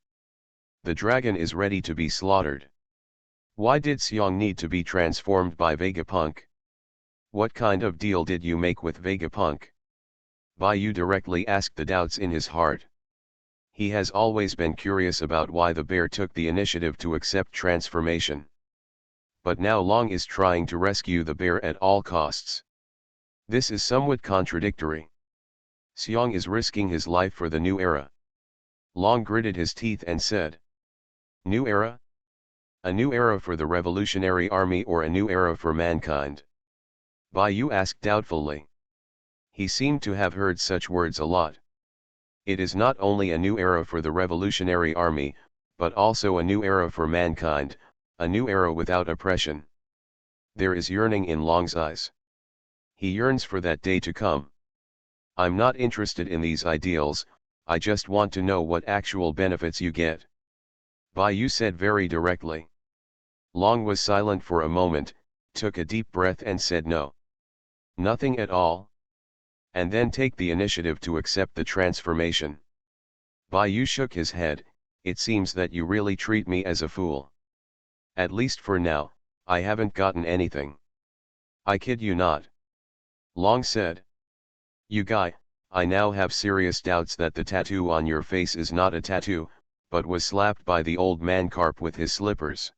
The dragon is ready to be slaughtered. Why did Xiong need to be transformed by Vegapunk? What kind of deal did you make with Vegapunk? Bai Yu directly asked the doubts in his heart. He has always been curious about why the bear took the initiative to accept transformation. But now Long is trying to rescue the bear at all costs. This is somewhat contradictory. Xiong is risking his life for the new era. Long gritted his teeth and said. New era? A new era for the Revolutionary Army or a new era for mankind? Bai Yu asked doubtfully. He seemed to have heard such words a lot. It is not only a new era for the Revolutionary Army, but also a new era for mankind, a new era without oppression. There is yearning in Long's eyes. He yearns for that day to come. I'm not interested in these ideals, I just want to know what actual benefits you get. Bai Yu said very directly. Long was silent for a moment, took a deep breath and said no. Nothing at all? And then take the initiative to accept the transformation. Bai Yu shook his head, it seems that you really treat me as a fool. At least for now, I haven't gotten anything. I kid you not. Long said. You guy, I now have serious doubts that the tattoo on your face is not a tattoo, but was slapped by the old man carp with his slippers.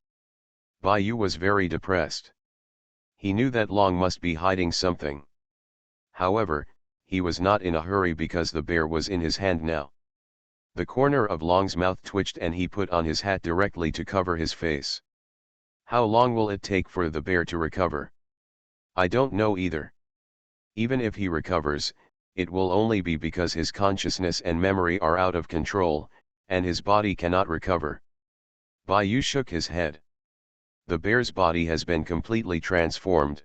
Bai Yu was very depressed. He knew that Long must be hiding something. However, he was not in a hurry because the bear was in his hand now. The corner of Long's mouth twitched and he put on his hat directly to cover his face. How long will it take for the bear to recover? I don't know either. Even if he recovers, it will only be because his consciousness and memory are out of control, and his body cannot recover. Bayou shook his head. The bear's body has been completely transformed.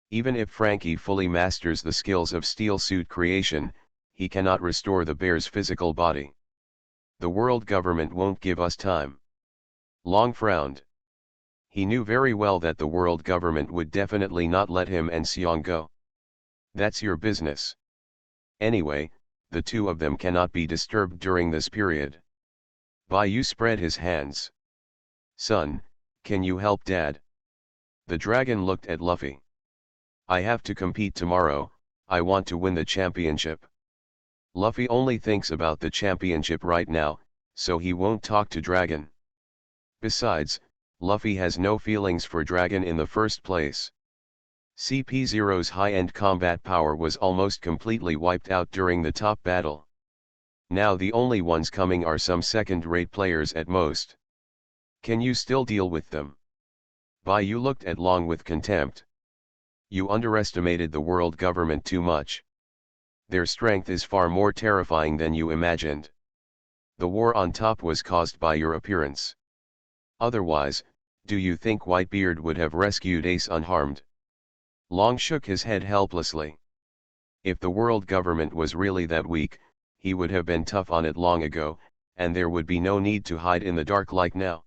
Even if Frankie fully masters the skills of steel suit creation, he cannot restore the bear's physical body. The world government won't give us time. Long frowned. He knew very well that the world government would definitely not let him and Xiong go. That's your business. Anyway, the two of them cannot be disturbed during this period. Bayou spread his hands. Son, can you help Dad? The dragon looked at Luffy. I have to compete tomorrow, I want to win the championship. Luffy only thinks about the championship right now, so he won't talk to Dragon. Besides, Luffy has no feelings for Dragon in the first place. CP0's high-end combat power was almost completely wiped out during the top battle. Now the only ones coming are some second-rate players at most. Can you still deal with them? Bayou looked at Long with contempt. You underestimated the world government too much. Their strength is far more terrifying than you imagined. The war on top was caused by your appearance. Otherwise, do you think Whitebeard would have rescued Ace unharmed? Long shook his head helplessly. If the world government was really that weak, he would have been tough on it long ago, and there would be no need to hide in the dark like now.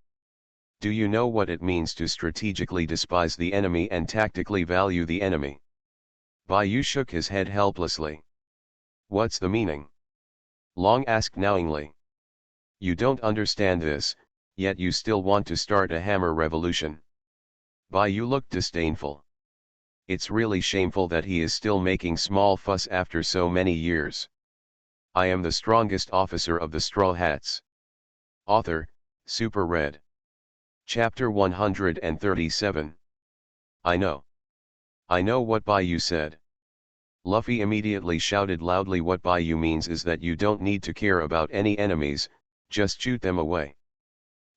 Do you know what it means to strategically despise the enemy and tactically value the enemy? Bayou shook his head helplessly. What's the meaning? Long asked knowingly. You don't understand this, yet you still want to start a hammer revolution. Bayou looked disdainful. It's really shameful that he is still making small fuss after so many years. I am the strongest officer of the Straw Hats. Author, Super Red. Chapter 137. I know. I know what Bayou said. Luffy immediately shouted loudly. What Bayou means is that you don't need to care about any enemies, just shoot them away.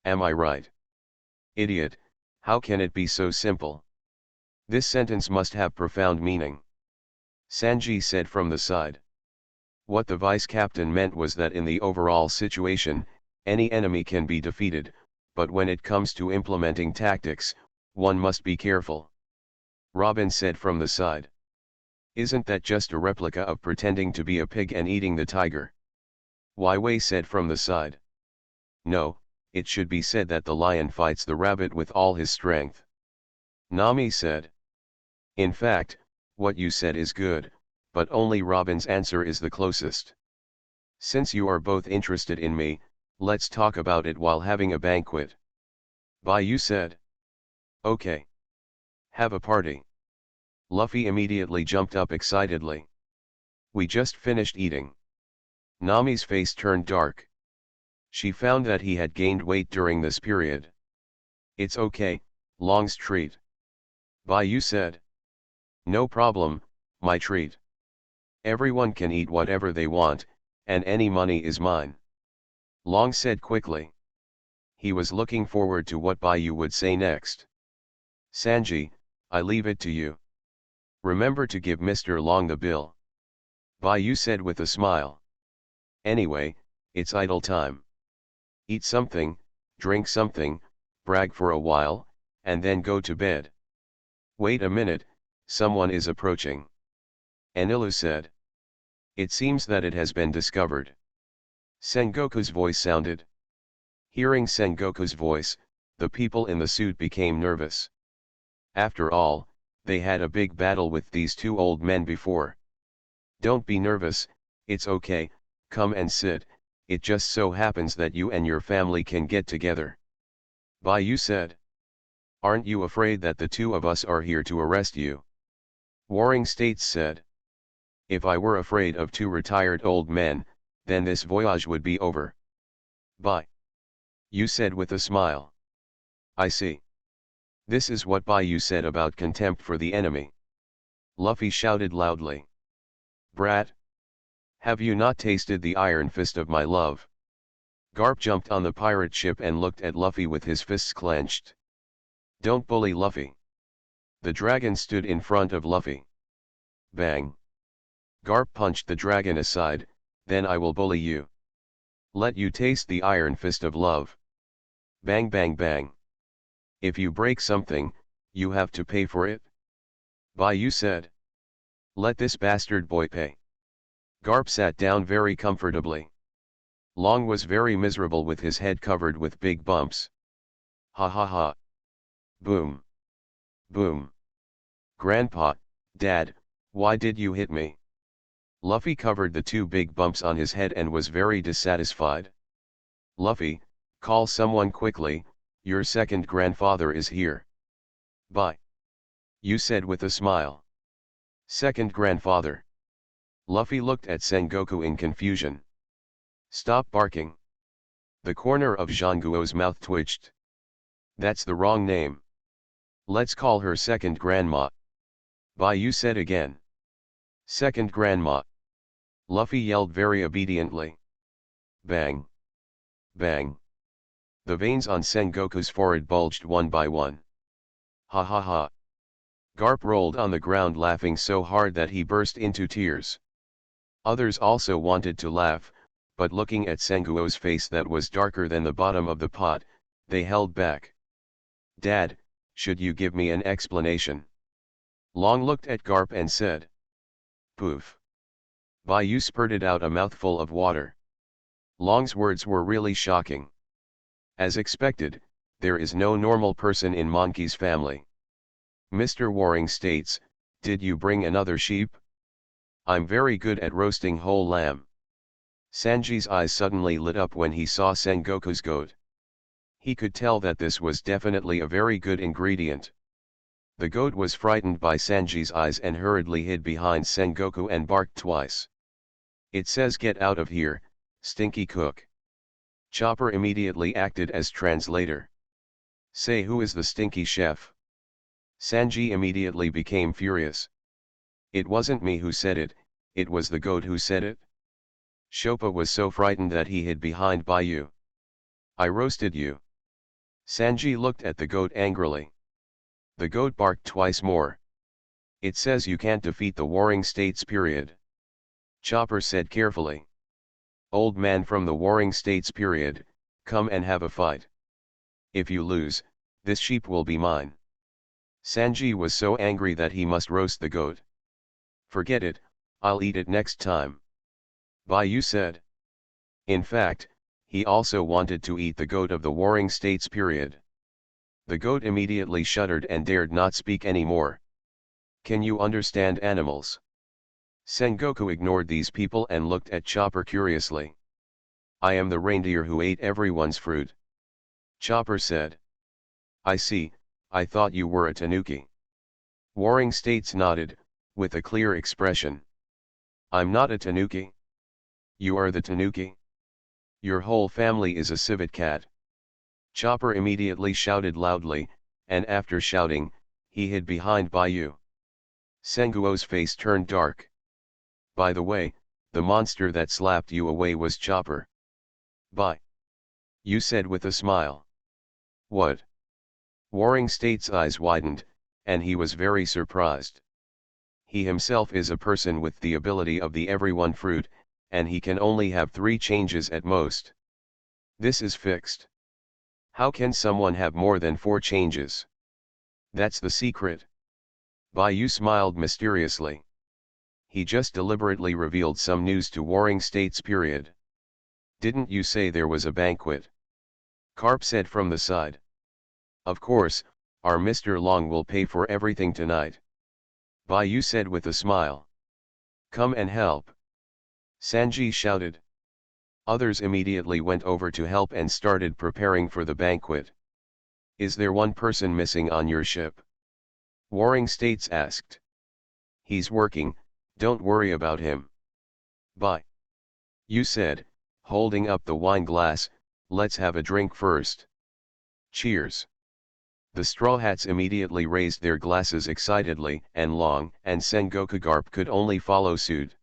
Am I right? Idiot, how can it be so simple? This sentence must have profound meaning. Sanji said from the side. What the vice captain meant was that in the overall situation, any enemy can be defeated, but when it comes to implementing tactics, one must be careful. Robin said from the side. Isn't that just a replica of pretending to be a pig and eating the tiger? Wei said from the side. No, it should be said that the lion fights the rabbit with all his strength. Nami said. In fact, what you said is good, but only Robin's answer is the closest. Since you are both interested in me, let's talk about it while having a banquet. Bayou said. Okay. Have a party. Luffy immediately jumped up excitedly. We just finished eating. Nami's face turned dark. She found that he had gained weight during this period. It's okay, Long's treat. Bayou said. No problem, my treat. Everyone can eat whatever they want, and any money is mine. Long said quickly. He was looking forward to what Bayou would say next. Sanji, I leave it to you. Remember to give Mr. Long the bill. Bayou said with a smile. Anyway, it's idle time. Eat something, drink something, brag for a while, and then go to bed. Wait a minute, someone is approaching. Enilu said. It seems that it has been discovered. Sengoku's voice sounded. Hearing Sengoku's voice, the people in the suit became nervous. After all, they had a big battle with these two old men before. Don't be nervous, it's okay, come and sit, it just so happens that you and your family can get together. Bayou said. Aren't you afraid that the two of us are here to arrest you? Warring States said. If I were afraid of two retired old men, then this voyage would be over. You said with a smile. I see. This is what Bayou said about contempt for the enemy. Luffy shouted loudly. Brat! Have you not tasted the iron fist of my love? Garp jumped on the pirate ship and looked at Luffy with his fists clenched. Don't bully Luffy. The dragon stood in front of Luffy. Bang! Garp punched the dragon aside. Then I will bully you. Let you taste the iron fist of love. Bang bang bang. If you break something, you have to pay for it. Bayou said. Let this bastard boy pay. Garp sat down very comfortably. Long was very miserable with his head covered with big bumps. Ha ha ha. Boom. Boom. Grandpa, Dad, why did you hit me? Luffy covered the two big bumps on his head and was very dissatisfied. Luffy, call someone quickly, your second grandfather is here. Bye. You said with a smile. Second grandfather. Luffy looked at Sengoku in confusion. Stop barking. The corner of Zhanguo's mouth twitched. That's the wrong name. Let's call her second grandma. Bayou said again. Second grandma. Luffy yelled very obediently. Bang. Bang. The veins on Sengoku's forehead bulged one by one. Ha ha ha. Garp rolled on the ground laughing so hard that he burst into tears. Others also wanted to laugh, but looking at Sengoku's face that was darker than the bottom of the pot, they held back. Dad, should you give me an explanation? Long looked at Garp and said. Poof. Bayou spurted out a mouthful of water. Long's words were really shocking. As expected, there is no normal person in Monkey's family. Mr. Waring states, did you bring another sheep? I'm very good at roasting whole lamb. Sanji's eyes suddenly lit up when he saw Sengoku's goat. He could tell that this was definitely a very good ingredient. The goat was frightened by Sanji's eyes and hurriedly hid behind Sengoku and barked twice. It says get out of here, stinky cook. Chopper immediately acted as translator. Say who is the stinky chef? Sanji immediately became furious. It wasn't me who said it, it was the goat who said it. Chopper was so frightened that he hid behind Bayou. I roasted you. Sanji looked at the goat angrily. The goat barked twice more. It says you can't defeat the warring states period. Chopper said carefully. Old man from the warring states period, come and have a fight. If you lose, this sheep will be mine. Sanji was so angry that he must roast the goat. Forget it, I'll eat it next time. Bayou said. In fact, he also wanted to eat the goat of the warring states period. The goat immediately shuddered and dared not speak anymore. Can you understand animals? Sengoku ignored these people and looked at Chopper curiously. I am the reindeer who ate everyone's fruit. Chopper said. I see, I thought you were a tanuki. Warring States nodded, with a clear expression. I'm not a tanuki. You are the tanuki. Your whole family is a civet cat. Chopper immediately shouted loudly, and after shouting, he hid behind Bayou. Sengoku's face turned dark. By the way, the monster that slapped you away was Chopper. Bye. You said with a smile. What? Warring State's eyes widened, and he was very surprised. He himself is a person with the ability of the everyone fruit, and he can only have 3 changes at most. This is fixed. How can someone have more than 4 changes? That's the secret. Bayou smiled mysteriously. He just deliberately revealed some news to Warring States period. Didn't you say there was a banquet? Carp said from the side. Of course, our Mr. Long will pay for everything tonight. Bayou said with a smile. Come and help. Sanji shouted. Others immediately went over to help and started preparing for the banquet. Is there one person missing on your ship? Warring States asked. He's working, don't worry about him. Bye. You said, holding up the wine glass, let's have a drink first. Cheers. The Straw Hats immediately raised their glasses excitedly, and Long and Sengoku Garp could only follow suit.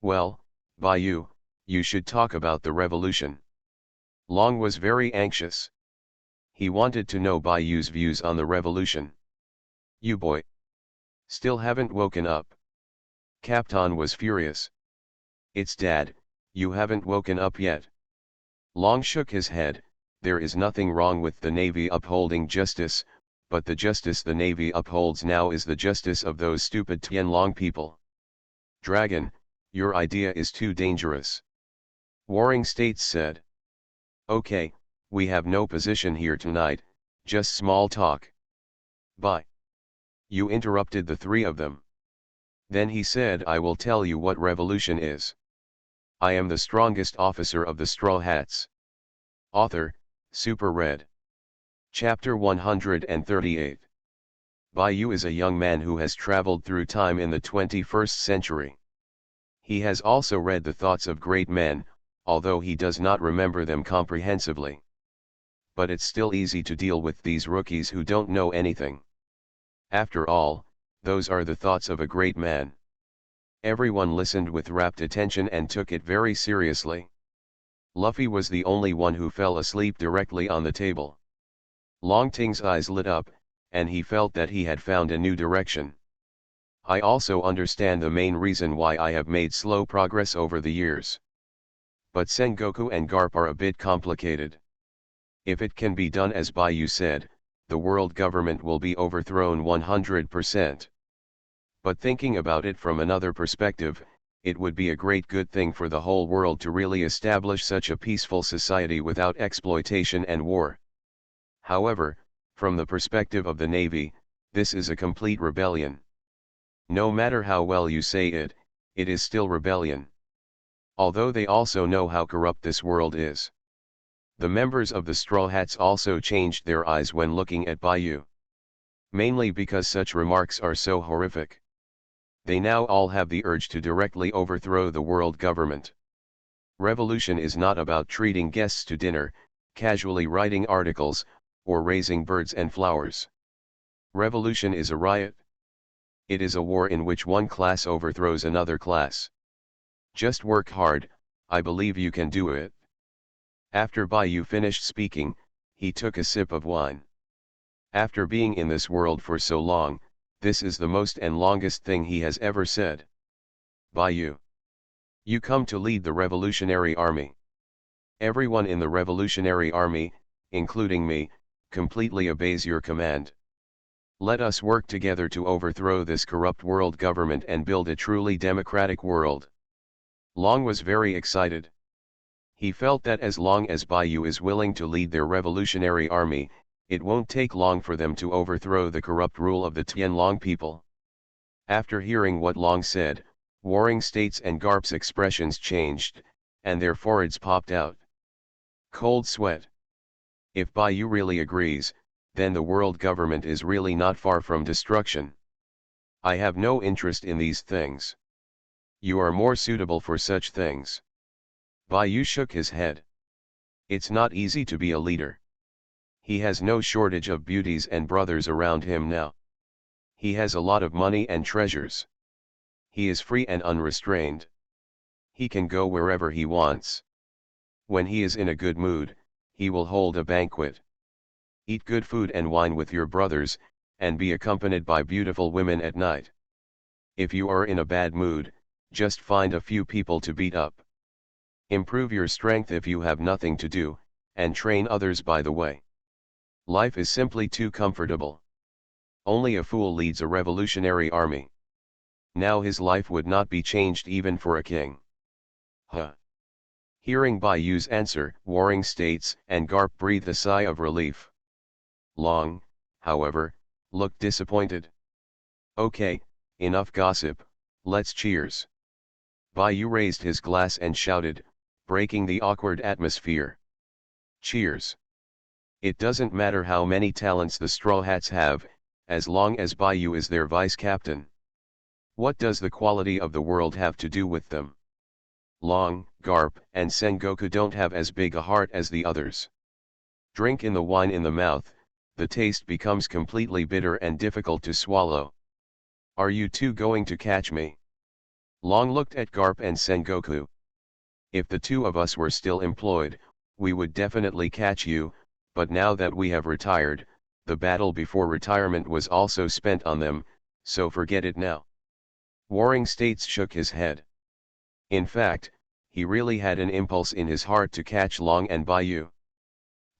Well, Bayou, you should talk about the revolution. Long was very anxious. He wanted to know Bayou's views on the revolution. You boy. Still haven't woken up. Captain was furious. It's Dad, you haven't woken up yet. Long shook his head. There is nothing wrong with the Navy upholding justice, but the justice the Navy upholds now is the justice of those stupid Tianlong people. Dragon, your idea is too dangerous. Warring States said. Okay, we have no position here tonight, just small talk. Bye. You interrupted the three of them. Then he said, I will tell you what revolution is. I am the strongest officer of the Straw Hats. Author, Super Red. Chapter 138. Bai is a young man who has traveled through time in the 21st century. He has also read the thoughts of great men, although he does not remember them comprehensively. But it's still easy to deal with these rookies who don't know anything. After all, those are the thoughts of a great man. Everyone listened with rapt attention and took it very seriously. Luffy was the only one who fell asleep directly on the table. Long Ting's eyes lit up, and he felt that he had found a new direction. I also understand the main reason why I have made slow progress over the years. But Sengoku and Garp are a bit complicated. If it can be done as Bai said, the world government will be overthrown 100%. But thinking about it from another perspective, it would be a great good thing for the whole world to really establish such a peaceful society without exploitation and war. However, from the perspective of the Navy, this is a complete rebellion. No matter how well you say it, it is still rebellion. Although they also know how corrupt this world is. The members of the Straw Hats also changed their eyes when looking at Bai. Mainly because such remarks are so horrific. They now all have the urge to directly overthrow the world government. Revolution is not about treating guests to dinner, casually writing articles, or raising birds and flowers. Revolution is a riot. It is a war in which one class overthrows another class. Just work hard, I believe you can do it. After Bai finished speaking, he took a sip of wine. After being in this world for so long, this is the most and longest thing he has ever said. Bai, you come to lead the Revolutionary Army. Everyone in the Revolutionary Army, including me, completely obeys your command. Let us work together to overthrow this corrupt world government and build a truly democratic world. Long was very excited. He felt that as long as Bai is willing to lead their revolutionary army, it won't take long for them to overthrow the corrupt rule of the Tianlong people. After hearing what Long said, Warring States and Garp's expressions changed, and their foreheads popped out. Cold sweat. If Bai really agrees, then the world government is really not far from destruction. I have no interest in these things. You are more suitable for such things. Bai shook his head. It's not easy to be a leader. He has no shortage of beauties and brothers around him now. He has a lot of money and treasures. He is free and unrestrained. He can go wherever he wants. When he is in a good mood, he will hold a banquet. Eat good food and wine with your brothers, and be accompanied by beautiful women at night. If you are in a bad mood, just find a few people to beat up. Improve your strength if you have nothing to do, and train others by the way. Life is simply too comfortable. Only a fool leads a revolutionary army. Now his life would not be changed even for a king. Huh. Hearing Bai's answer, Warring States and Garp breathed a sigh of relief. Long, however, looked disappointed. Okay, enough gossip, let's cheers. Bai raised his glass and shouted, breaking the awkward atmosphere. Cheers. It doesn't matter how many talents the Straw Hats have, as long as Bai is their vice captain. What does the quality of the world have to do with them? Long, Garp, and Sengoku don't have as big a heart as the others. Drink in the wine in the mouth, the taste becomes completely bitter and difficult to swallow. Are you two going to catch me? Long looked at Garp and Sengoku. If the two of us were still employed, we would definitely catch you, but now that we have retired, the battle before retirement was also spent on them, so forget it now. Warring States shook his head. In fact, he really had an impulse in his heart to catch Long and Bayou.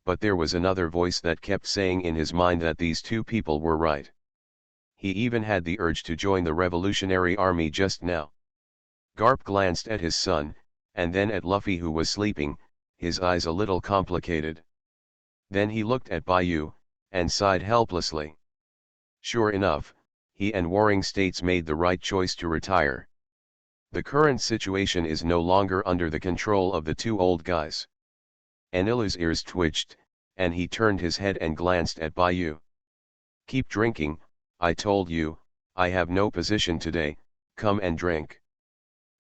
But there was another voice that kept saying in his mind that these two people were right. He even had the urge to join the Revolutionary Army just now. Garp glanced at his son, and then at Luffy who was sleeping, his eyes a little complicated. Then he looked at Bayou, and sighed helplessly. Sure enough, he and Warring States made the right choice to retire. The current situation is no longer under the control of the two old guys. Enilu's ears twitched, and he turned his head and glanced at Bayou. Keep drinking, I told you, I have no position today, come and drink.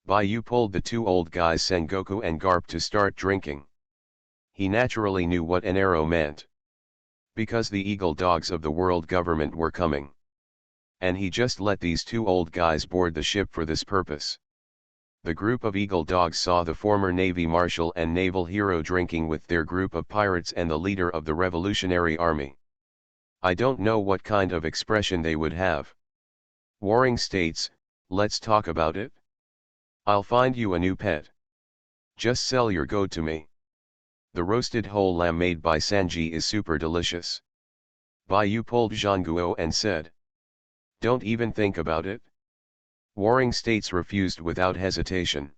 Bayou pulled the two old guys Sengoku and Garp to start drinking. He naturally knew what an arrow meant. Because the eagle dogs of the world government were coming. And he just let these two old guys board the ship for this purpose. The group of eagle dogs saw the former Navy Marshal and naval hero drinking with their group of pirates and the leader of the Revolutionary Army. I don't know what kind of expression they would have. Warring States, let's talk about it. I'll find you a new pet. Just sell your goat to me. The roasted whole lamb made by Sanji is super delicious. Bayou pulled Zhanguo and said. Don't even think about it. Warring States refused without hesitation.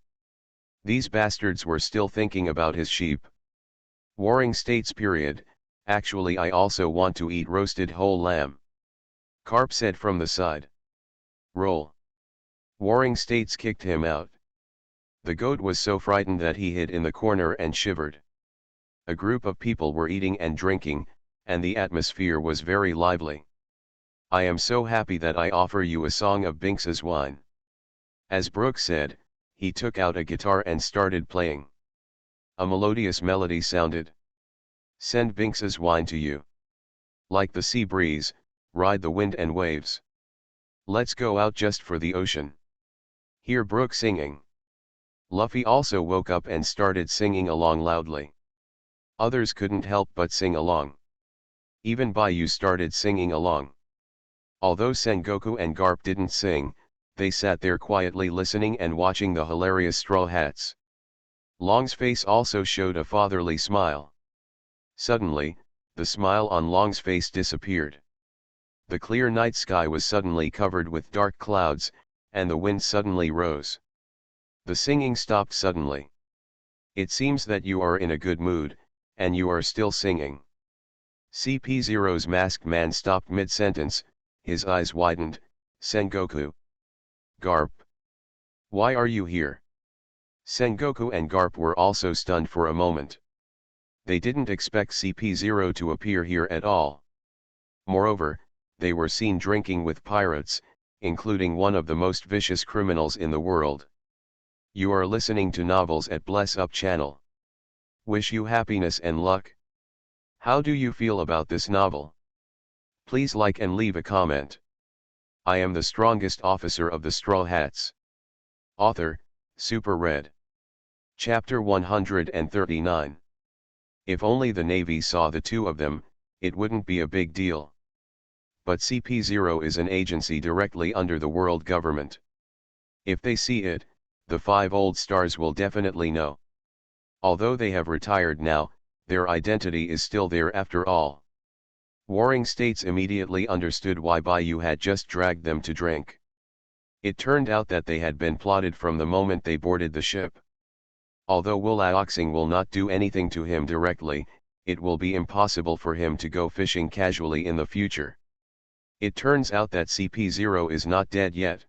These bastards were still thinking about his sheep. Warring States period, actually I also want to eat roasted whole lamb. Carp said from the side. Roll. Warring States kicked him out. The goat was so frightened that he hid in the corner and shivered. A group of people were eating and drinking, and the atmosphere was very lively. I am so happy that I offer you a song of Binks's wine. As Brooke said, he took out a guitar and started playing. A melodious melody sounded. Send Binks's wine to you. Like the sea breeze, ride the wind and waves. Let's go out just for the ocean. Hear Brooke singing. Luffy also woke up and started singing along loudly. Others couldn't help but sing along. Even Bayou started singing along. Although Sengoku and Garp didn't sing, they sat there quietly listening and watching the hilarious Straw Hats. Long's face also showed a fatherly smile. Suddenly, the smile on Long's face disappeared. The clear night sky was suddenly covered with dark clouds, and the wind suddenly rose. The singing stopped suddenly. It seems that you are in a good mood, and you are still singing. CP0's masked man stopped mid-sentence, his eyes widened. Sengoku. Garp. Why are you here? Sengoku and Garp were also stunned for a moment. They didn't expect CP0 to appear here at all. Moreover, they were seen drinking with pirates, including one of the most vicious criminals in the world. You are listening to Novels at Bless Up channel. Wish you happiness and luck. How do you feel about this novel? Please like and leave a comment. I am the strongest officer of the Straw Hats. Author, Super Red. Chapter 139. If only the Navy saw the two of them, it wouldn't be a big deal. But CP0 is an agency directly under the world government. If they see it, the 5 old stars will definitely know. Although they have retired now, their identity is still there after all. Warring States immediately understood why Bayou had just dragged them to drink. It turned out that they had been plotted from the moment they boarded the ship. Although Wulaoxing will not do anything to him directly, it will be impossible for him to go fishing casually in the future. It turns out that CP0 is not dead yet.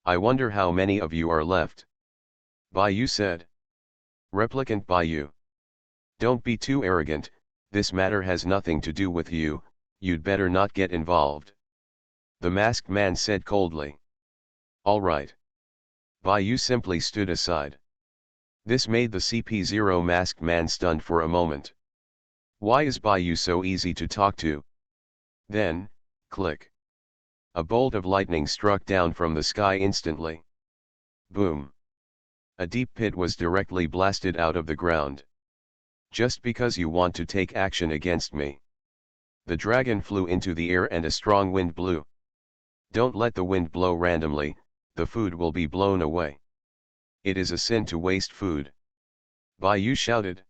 I wonder how many of you are left. Bayou said. Replicant Bayou. Don't be too arrogant, this matter has nothing to do with you, you'd better not get involved. The masked man said coldly. All right. Bayou simply stood aside. This made the CP0 masked man stunned for a moment. Why is Bayou so easy to talk to? Then, click. A bolt of lightning struck down from the sky instantly. Boom. A deep pit was directly blasted out of the ground. Just because you want to take action against me. The dragon flew into the air and a strong wind blew. Don't let the wind blow randomly, the food will be blown away. It is a sin to waste food. Bayou shouted.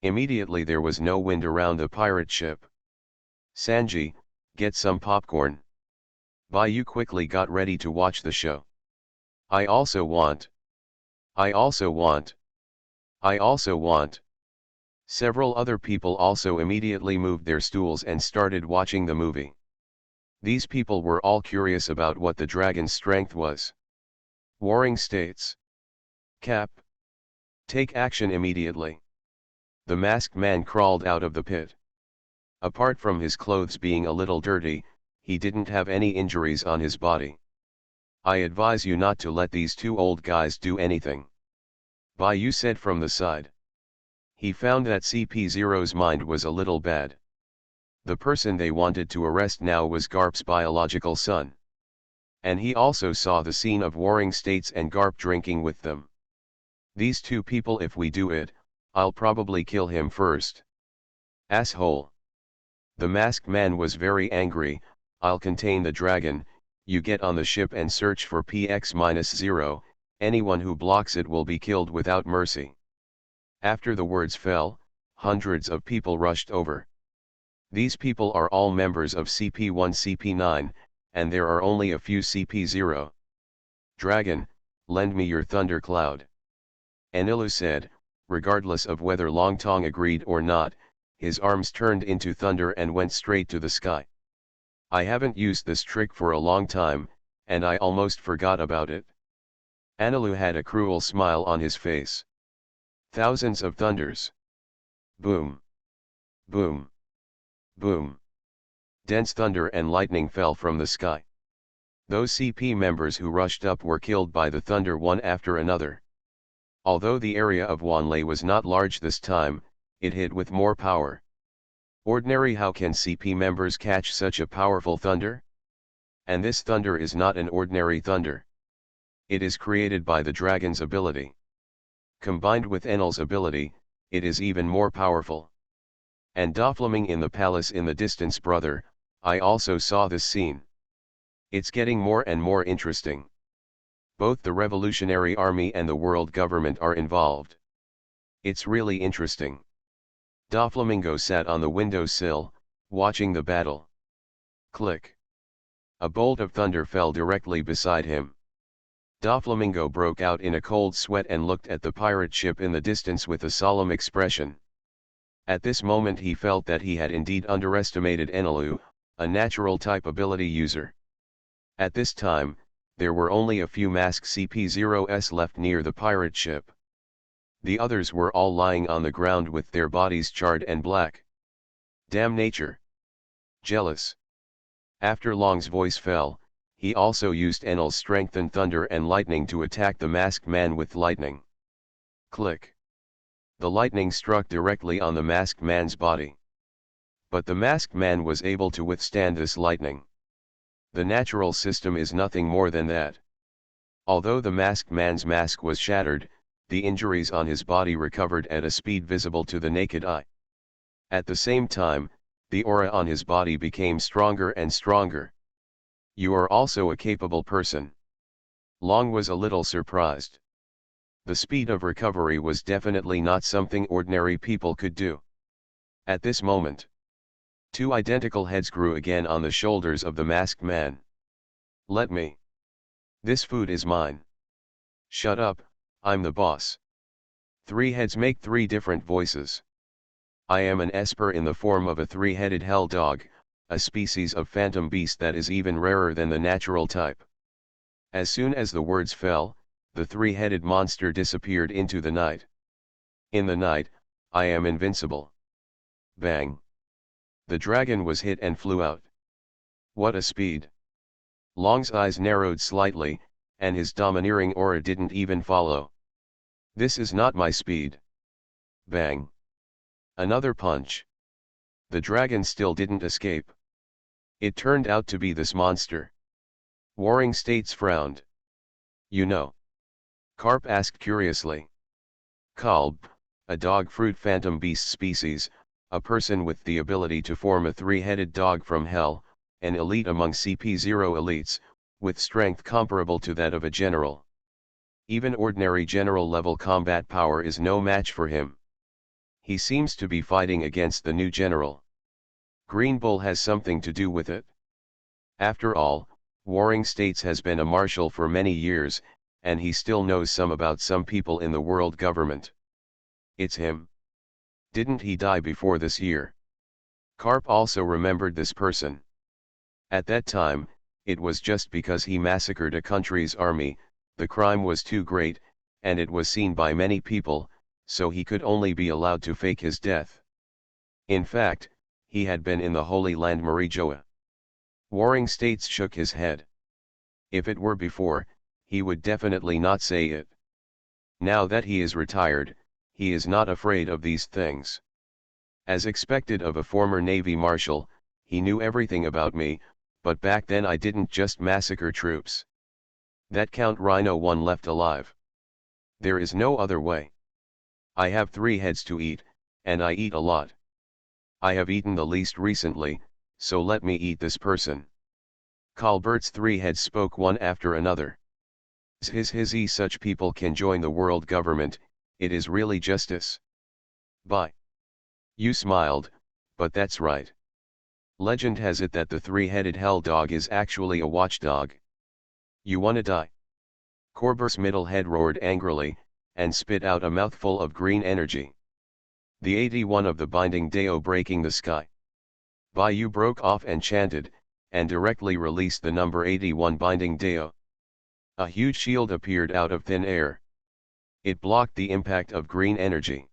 Immediately there was no wind around the pirate ship. Sanji, get some popcorn. Bayou quickly got ready to watch the show. I also want. I also want. I also want. Several other people also immediately moved their stools and started watching the movie. These people were all curious about what the dragon's strength was. Warring States. Cap. Take action immediately. The masked man crawled out of the pit. Apart from his clothes being a little dirty, he didn't have any injuries on his body. I advise you not to let these two old guys do anything. Bayou said from the side. He found that CP0's mind was a little bad. The person they wanted to arrest now was Garp's biological son. And he also saw the scene of Warring States and Garp drinking with them. These two people, if we do it, I'll probably kill him first. Asshole. The masked man was very angry. I'll contain the dragon, you get on the ship and search for PX-0, anyone who blocks it will be killed without mercy. After the words fell, hundreds of people rushed over. These people are all members of CP1 CP9, and there are only a few CP0. Dragon, lend me your thunder cloud. Enilu said, regardless of whether Longtong agreed or not, his arms turned into thunder and went straight to the sky. I haven't used this trick for a long time, and I almost forgot about it. Enilu had a cruel smile on his face. Thousands of thunders. Boom. Boom. Boom. Dense thunder and lightning fell from the sky. Those CP members who rushed up were killed by the thunder one after another. Although the area of Wanlei was not large this time, it hit with more power. Ordinary, how can CP members catch such a powerful thunder? And this thunder is not an ordinary thunder. It is created by the dragon's ability. Combined with Enel's ability, it is even more powerful. And Doflamming in the palace in the distance, brother, I also saw this scene. It's getting more and more interesting. Both the Revolutionary Army and the world government are involved. It's really interesting. Doflamingo sat on the windowsill, watching the battle. Click. A bolt of thunder fell directly beside him. Doflamingo broke out in a cold sweat and looked at the pirate ship in the distance with a solemn expression. At this moment he felt that he had indeed underestimated Enilu, a natural type ability user. At this time, there were only a few masked CP0s left near the pirate ship. The others were all lying on the ground with their bodies charred and black. Damn nature. Jealous. After Long's voice fell, he also used Enel's strength and thunder and lightning to attack the masked man with lightning. Click. The lightning struck directly on the masked man's body. But the masked man was able to withstand this lightning. The natural system is nothing more than that. Although the masked man's mask was shattered, the injuries on his body recovered at a speed visible to the naked eye. At the same time, the aura on his body became stronger and stronger. You are also a capable person. Long was a little surprised. The speed of recovery was definitely not something ordinary people could do. At this moment, two identical heads grew again on the shoulders of the masked man. Let me. This food is mine. Shut up, I'm the boss. Three heads make three different voices. I am an Esper in the form of a three-headed hell dog, a species of phantom beast that is even rarer than the natural type. As soon as the words fell, the three-headed monster disappeared into the night. In the night, I am invincible. Bang. The dragon was hit and flew out. What a speed. Long's eyes narrowed slightly, and his domineering aura didn't even follow. This is not my speed. Bang. Another punch. The dragon still didn't escape. It turned out to be this monster. Warring States frowned. You know? Carp asked curiously. Kalb, a dog fruit phantom beast species, a person with the ability to form a three-headed dog from hell, an elite among CP0 elites, with strength comparable to that of a general. Even ordinary general-level combat power is no match for him. He seems to be fighting against the new general. Green Bull has something to do with it. After all, Warring States has been a marshal for many years, and he still knows some about some people in the world government. It's him. Didn't he die before this year? Karp also remembered this person. At that time, it was just because he massacred a country's army, the crime was too great, and it was seen by many people, so he could only be allowed to fake his death. In fact, he had been in the Holy Land Marijoa. Warring States shook his head. If it were before, he would definitely not say it. Now that he is retired, he is not afraid of these things. As expected of a former Navy Marshal, he knew everything about me, but back then I didn't just massacre troops. That Count Rhino one left alive. There is no other way. I have 3 heads to eat, and I eat a lot. I have eaten the least recently, so let me eat this person. Colbert's 3 heads spoke one after another. Such people can join the world government, it is really justice. Bye. You smiled, but that's right. Legend has it that the 3-headed hell dog is actually a watchdog. You wanna die? Corbert's middle head roared angrily, and spit out a mouthful of green energy. The 81 of the binding Deo breaking the sky. Bayou broke off and chanted, and directly released the number 81 binding Deo. A huge shield appeared out of thin air. It blocked the impact of green energy.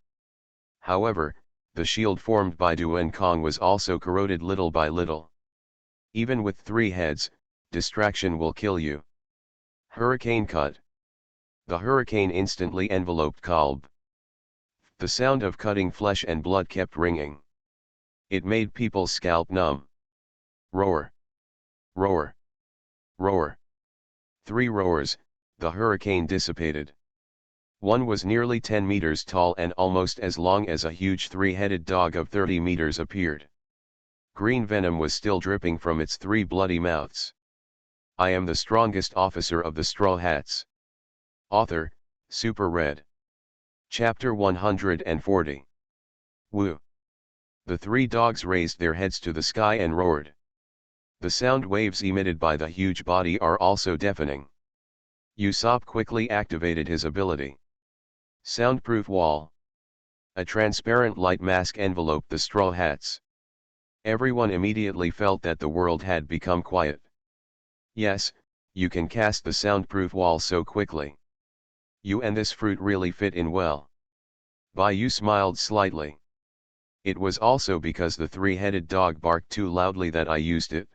However, the shield formed by Duen Kong was also corroded little by little. Even with 3 heads, distraction will kill you. Hurricane cut. The hurricane instantly enveloped Kalb. The sound of cutting flesh and blood kept ringing. It made people's scalp numb. Roar. Roar. Roar. 3 roars, the hurricane dissipated. One was nearly 10 meters tall and almost as long as a huge 3-headed dog of 30 meters appeared. Green venom was still dripping from its 3 bloody mouths. I am the strongest officer of the Straw Hats. Author, Super Red. Chapter 140. Woo. The 3 dogs raised their heads to the sky and roared. The sound waves emitted by the huge body are also deafening. Usopp quickly activated his ability. Soundproof wall. A transparent light mask enveloped the Straw Hats. Everyone immediately felt that the world had become quiet. Yes, you can cast the soundproof wall so quickly. You and this fruit really fit in well. Bayou smiled slightly. It was also because the 3-headed dog barked too loudly that I used it.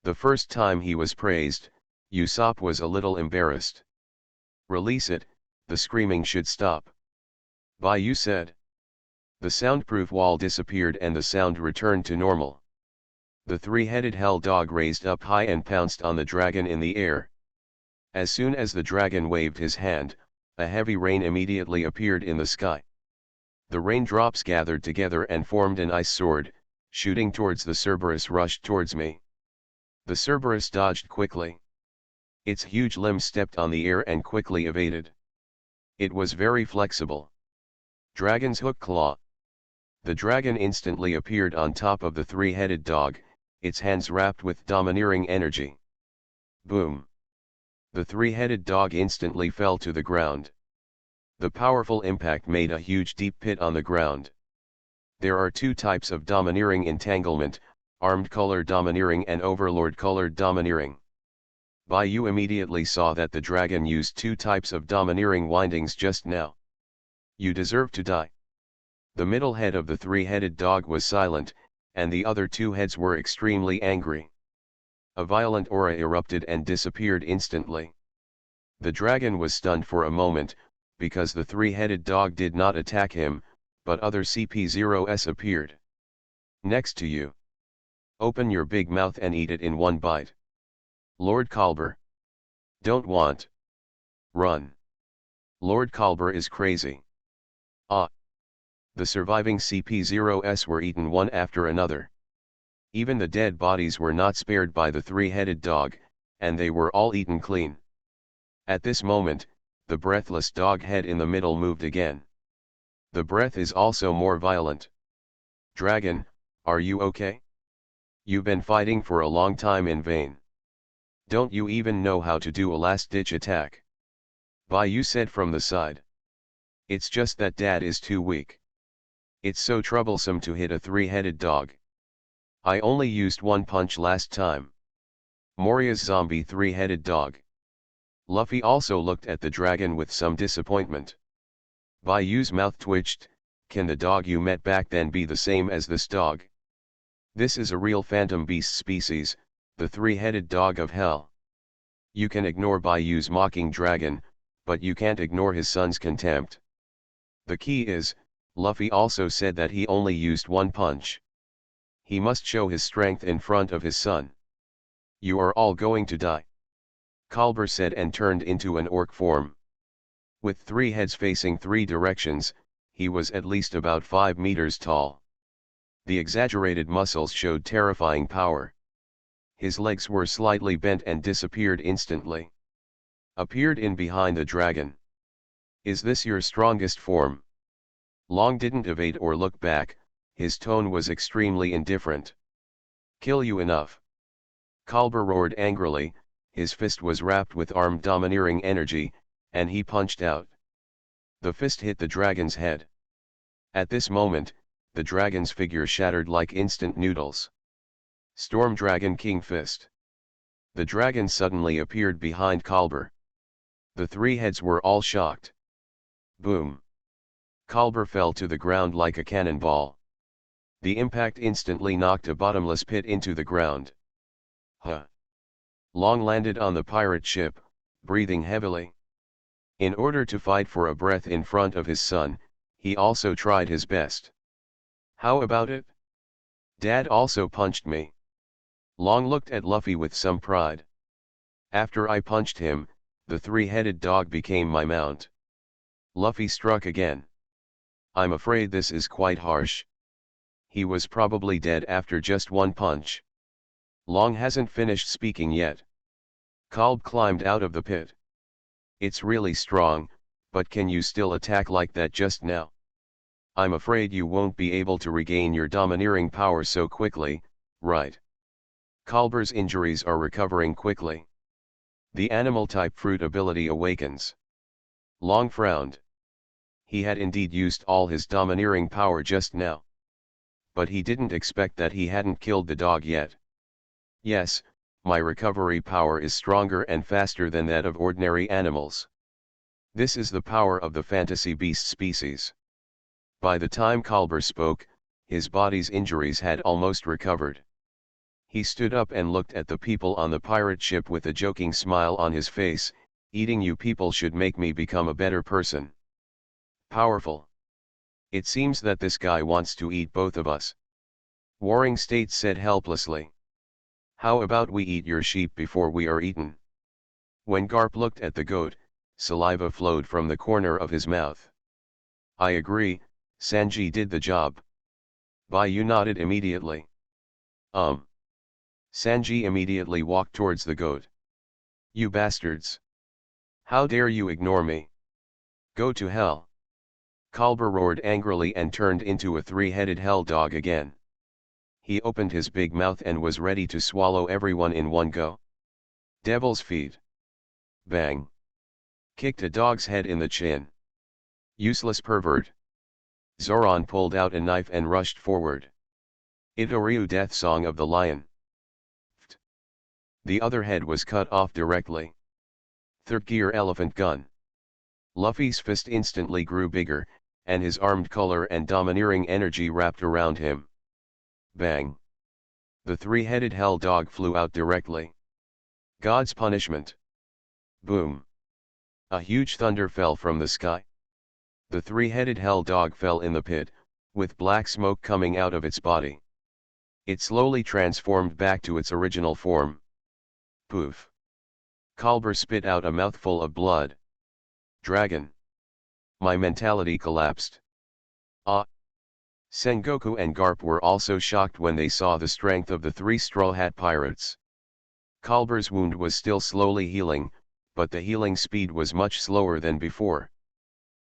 The first time he was praised, Usopp was a little embarrassed. Release it, the screaming should stop. Bayou said. The soundproof wall disappeared and the sound returned to normal. The 3-headed hell dog raised up high and pounced on the dragon in the air. As soon as the dragon waved his hand, a heavy rain immediately appeared in the sky. The raindrops gathered together and formed an ice sword, shooting towards the Cerberus rushed towards me. The Cerberus dodged quickly. Its huge limbs stepped on the air and quickly evaded. It was very flexible. Dragon's hook claw. The dragon instantly appeared on top of the 3-headed dog, its hands wrapped with domineering energy. Boom. The 3-headed dog instantly fell to the ground. The powerful impact made a huge deep pit on the ground. There are 2 types of domineering entanglement, armed color domineering and overlord colored domineering. Bayou immediately saw that the dragon used 2 types of domineering windings just now. You deserve to die. The middle head of the 3-headed dog was silent, and the other 2 heads were extremely angry. A violent aura erupted and disappeared instantly. The dragon was stunned for a moment, because the 3-headed dog did not attack him, but other CP0s appeared. Next to you. Open your big mouth and eat it in one bite. Lord Kalber. Don't want. Run. Lord Kalber is crazy. Ah. The surviving CP0s were eaten one after another. Even the dead bodies were not spared by the three-headed dog, and they were all eaten clean. At this moment, the breathless dog head in the middle moved again. The breath is also more violent. Dragon, are you okay? You've been fighting for a long time in vain. Don't you even know how to do a last-ditch attack? Bayou said from the side. It's just that Dad is too weak. It's so troublesome to hit a three-headed dog. I only used one punch last time. Moria's zombie three-headed dog. Luffy also looked at the dragon with some disappointment. Bayou's mouth twitched. Can the dog you met back then be the same as this dog? This is a real phantom beast species, the three-headed dog of hell. You can ignore Bayou's mocking dragon, but you can't ignore his son's contempt. The key is, Luffy also said that he only used one punch. He must show his strength in front of his son. You are all going to die. Kalber said and turned into an orc form. With three heads facing three directions, he was at least about 5 meters tall. The exaggerated muscles showed terrifying power. His legs were slightly bent and disappeared instantly. Appeared in behind the dragon. Is this your strongest form? Long didn't evade or look back, his tone was extremely indifferent. Kill you enough. Kalber roared angrily, his fist was wrapped with armed domineering energy, and he punched out. The fist hit the dragon's head. At this moment, the dragon's figure shattered like instant noodles. Storm Dragon King Fist. The dragon suddenly appeared behind Kalber. The three heads were all shocked. Boom. Kalber fell to the ground like a cannonball. The impact instantly knocked a bottomless pit into the ground. Huh. Long landed on the pirate ship, breathing heavily. In order to fight for a breath in front of his son, he also tried his best. How about it? Dad also punched me. Long looked at Luffy with some pride. After I punched him, the three-headed dog became my mount. Luffy struck again. I'm afraid this is quite harsh. He was probably dead after just one punch. Long hasn't finished speaking yet. Kalb climbed out of the pit. It's really strong, but can you still attack like that just now? I'm afraid you won't be able to regain your domineering power so quickly, right? Kalber's injuries are recovering quickly. The animal-type fruit ability awakens. Long frowned. He had indeed used all his domineering power just now. But he didn't expect that he hadn't killed the dog yet. Yes, my recovery power is stronger and faster than that of ordinary animals. This is the power of the fantasy beast species. By the time Kalber spoke, his body's injuries had almost recovered. He stood up and looked at the people on the pirate ship with a joking smile on his face. Eating you people should make me become a better person. Powerful. It seems that this guy wants to eat both of us. Warring States said helplessly. How about we eat your sheep before we are eaten? When Garp looked at the goat, saliva flowed from the corner of his mouth. I agree, Sanji did the job. Bayou nodded immediately. Sanji immediately walked towards the goat. You bastards! How dare you ignore me? Go to hell! Kalber roared angrily and turned into a three-headed hell dog again. He opened his big mouth and was ready to swallow everyone in one go. Devil's feet. Bang. Kicked a dog's head in the chin. Useless pervert. Zoran pulled out a knife and rushed forward. Itoryu death song of the lion. The other head was cut off directly. Third gear elephant gun. Luffy's fist instantly grew bigger, and his armed color and domineering energy wrapped around him. Bang. The three-headed hell dog flew out directly. God's punishment. Boom. A huge thunder fell from the sky. The three-headed hell dog fell in the pit, with black smoke coming out of its body. It slowly transformed back to its original form. Poof. Kalber spit out a mouthful of blood. Dragon. My mentality collapsed. Ah. Sengoku and Garp were also shocked when they saw the strength of the three Straw Hat Pirates. Kalber's wound was still slowly healing, but the healing speed was much slower than before.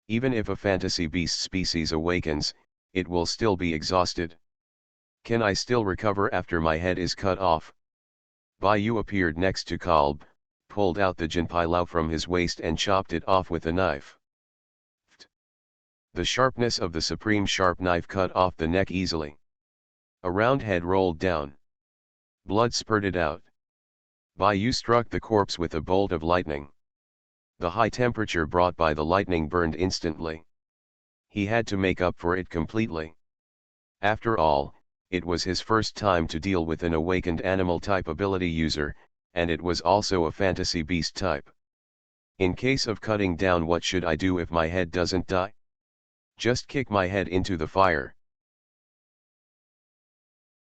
Even if a fantasy beast species awakens, it will still be exhausted. Can I still recover after my head is cut off? Baiyu appeared next to Kalb, pulled out the Jinpai Lao from his waist and chopped it off with a knife. The sharpness of the supreme sharp knife cut off the neck easily. A round head rolled down. Blood spurted out. Baiyu struck the corpse with a bolt of lightning. The high temperature brought by the lightning burned instantly. He had to make up for it completely. After all, it was his first time to deal with an awakened animal type ability user, and it was also a fantasy beast type. In case of cutting down, what should I do if my head doesn't die? Just kick my head into the fire.